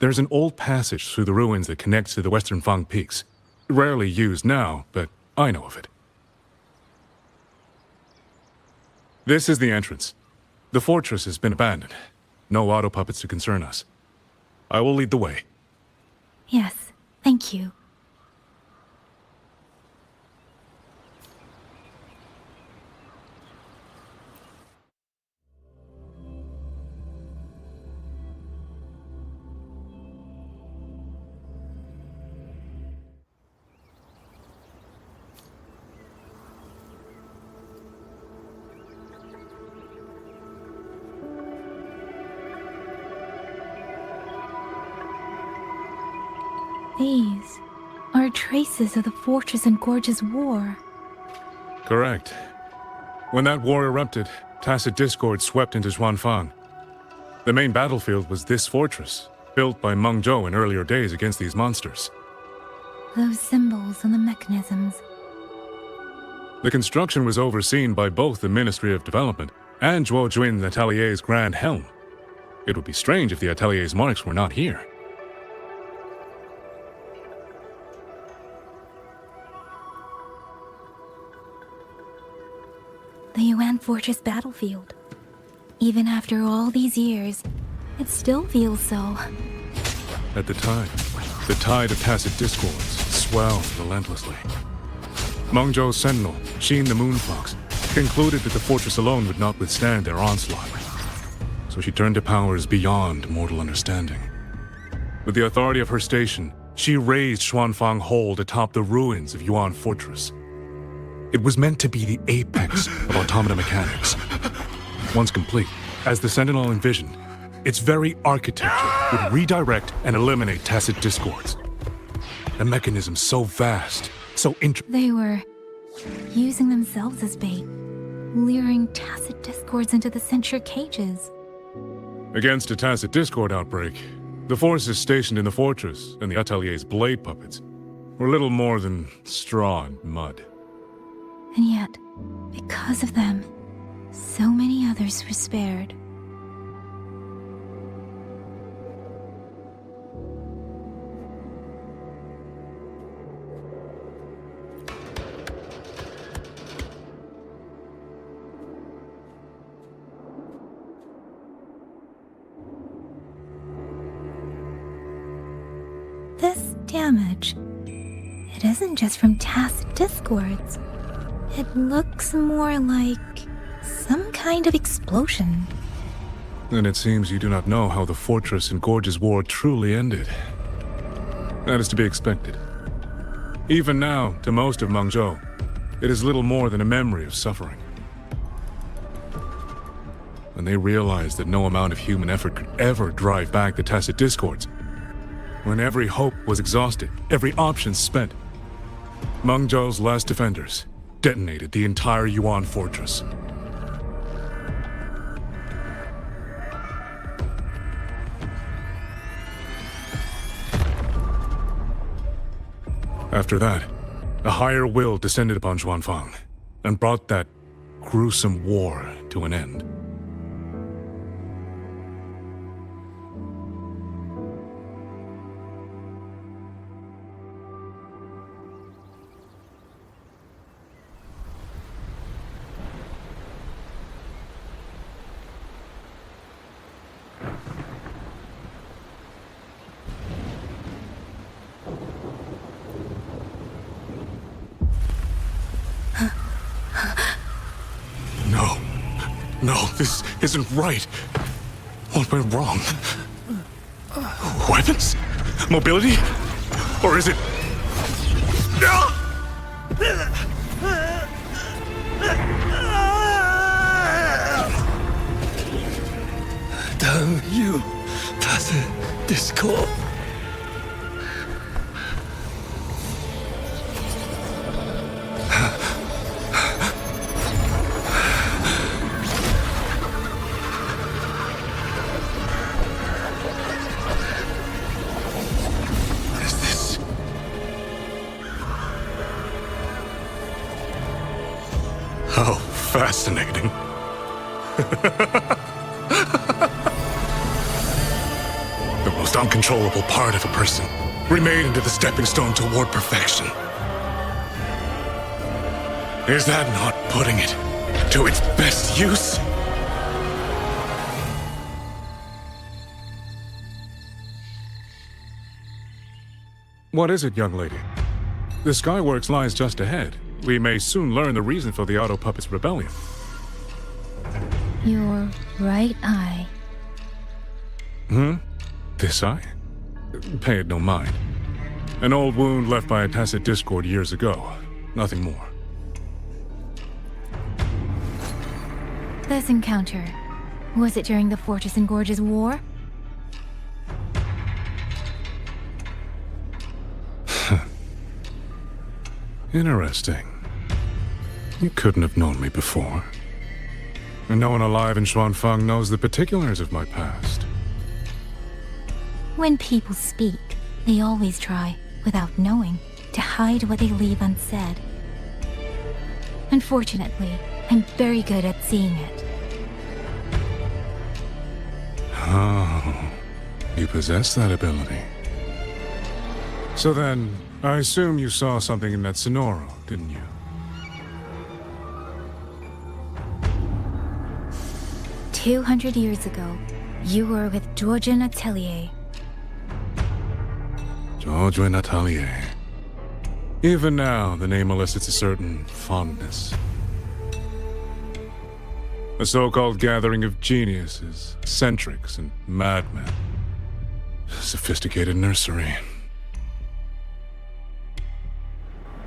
There's an old passage through the ruins that connects to the western Fang peaks. Rarely used now, but I know of it. This is the entrance. The fortress has been abandoned. No auto puppets to concern us. I will lead the way. Yes, thank you. These are traces of the Fortress and Gorge's war. Correct. When that war erupted, tacit discord swept into Xuanfang. The main battlefield was this fortress, built by Meng Zhou in earlier days against these monsters. Those symbols and the mechanisms. The construction was overseen by both the Ministry of Development and Zhuo Jun's Atelier's Grand Helm. It would be strange if the Atelier's marks were not here. The Yuan Fortress battlefield. Even after all these years, it still feels so. At the time, the tide of tacit discords swelled relentlessly. Meng Zhou's sentinel, Xin the Moonfox, concluded that the fortress alone would not withstand their onslaught. So she turned to powers beyond mortal understanding. With the authority of her station, she raised Xuanfang Hold atop the ruins of Yuan Fortress. It was meant to be the apex of automata mechanics. Once complete, as the Sentinel envisioned, its very architecture would redirect and eliminate tacit discords. A mechanism so vast, so They were using themselves as bait, luring tacit discords into the censure cages. Against a tacit discord outbreak, the forces stationed in the fortress and the Atelier's blade puppets were little more than straw and mud. And yet, because of them, so many others were spared. This damage, it isn't just from tacit discords. It looks more like some kind of explosion. Then it seems you do not know how the Fortress and Gorge's war truly ended. That is to be expected. Even now, to most of Meng Zhou, it is little more than a memory of suffering. When they realized that no amount of human effort could ever drive back the tacit discords, when every hope was exhausted, every option spent, Meng Zhou's last defenders detonated the entire Yuan Fortress. After that, a higher will descended upon Xuanfang and brought that gruesome war to an end. No, this isn't right. What went wrong? Weapons? Mobility? Or is it... Damn you, Tacit Discord. How fascinating. The most uncontrollable part of a person, remade into the stepping stone toward perfection. Is that not putting it to its best use? What is it, young lady? The Skyworks lies just ahead. We may soon learn the reason for the Auto Puppet's rebellion. Your right eye. This eye? Pay it no mind. An old wound left by a Tacit Discord years ago. Nothing more. This encounter, was it during the Fortress and Gorges War? Interesting. You couldn't have known me before. And no one alive in Xuanfang knows the particulars of my past. When people speak, they always try, without knowing, to hide what they leave unsaid. Unfortunately, I'm very good at seeing it. Oh, you possess that ability. So then, I assume you saw something in that Sonoro, didn't you? "200 years ago, you were with Georgian Atelier." Georgian Atelier. Even now, the name elicits a certain fondness. A so-called gathering of geniuses, eccentrics, and madmen. Sophisticated nursery.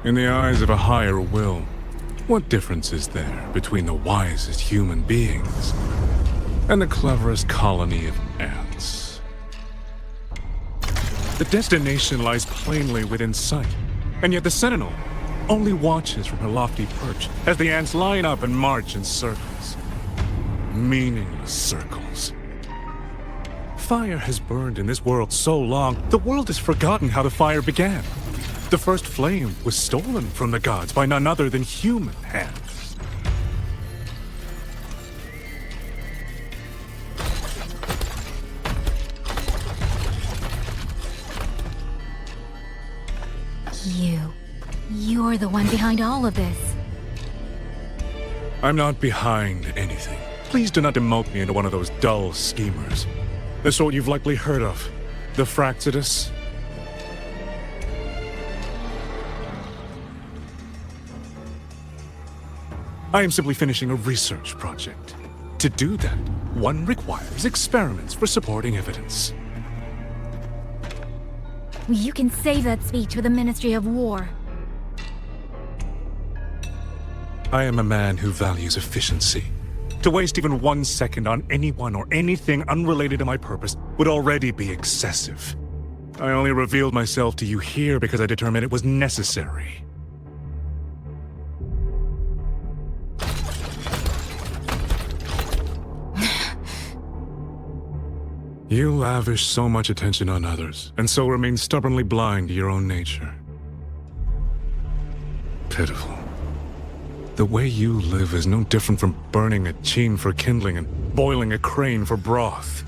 In the eyes of a higher will, what difference is there between the wisest human beings and the cleverest colony of ants? The destination lies plainly within sight, and yet the Sentinel only watches from her lofty perch as the ants line up and march in circles. Meaningless circles. Fire has burned in this world so long, the world has forgotten how the fire began. The first flame was stolen from the gods by none other than human hands. You're the one behind all of this. I'm not behind anything. Please do not demote me into one of those dull schemers. The sort you've likely heard of. The Fraxidus. I am simply finishing a research project. To do that, one requires experiments for supporting evidence. You can save that speech for the Ministry of War. I am a man who values efficiency. To waste even 1 second on anyone or anything unrelated to my purpose would already be excessive. I only revealed myself to you here because I determined it was necessary. You lavish so much attention on others, and so remain stubbornly blind to your own nature. pitiful. The way you live is no different from burning a chin for kindling and boiling a crane for broth.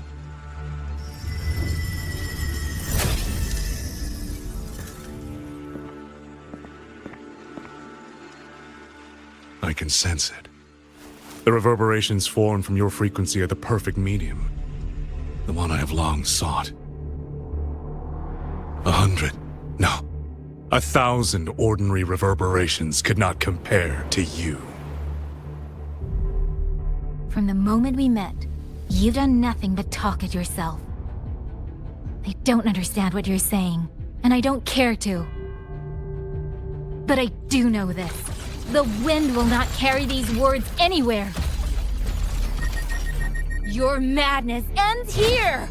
I can sense it. The reverberations formed from your frequency are the perfect medium. The one I have long sought. 100, no, 1,000 ordinary reverberations could not compare to you. From the moment we met, you've done nothing but talk at yourself. I don't understand what you're saying, and I don't care to. But I do know this. The wind will not carry these words anywhere. Your madness ends here!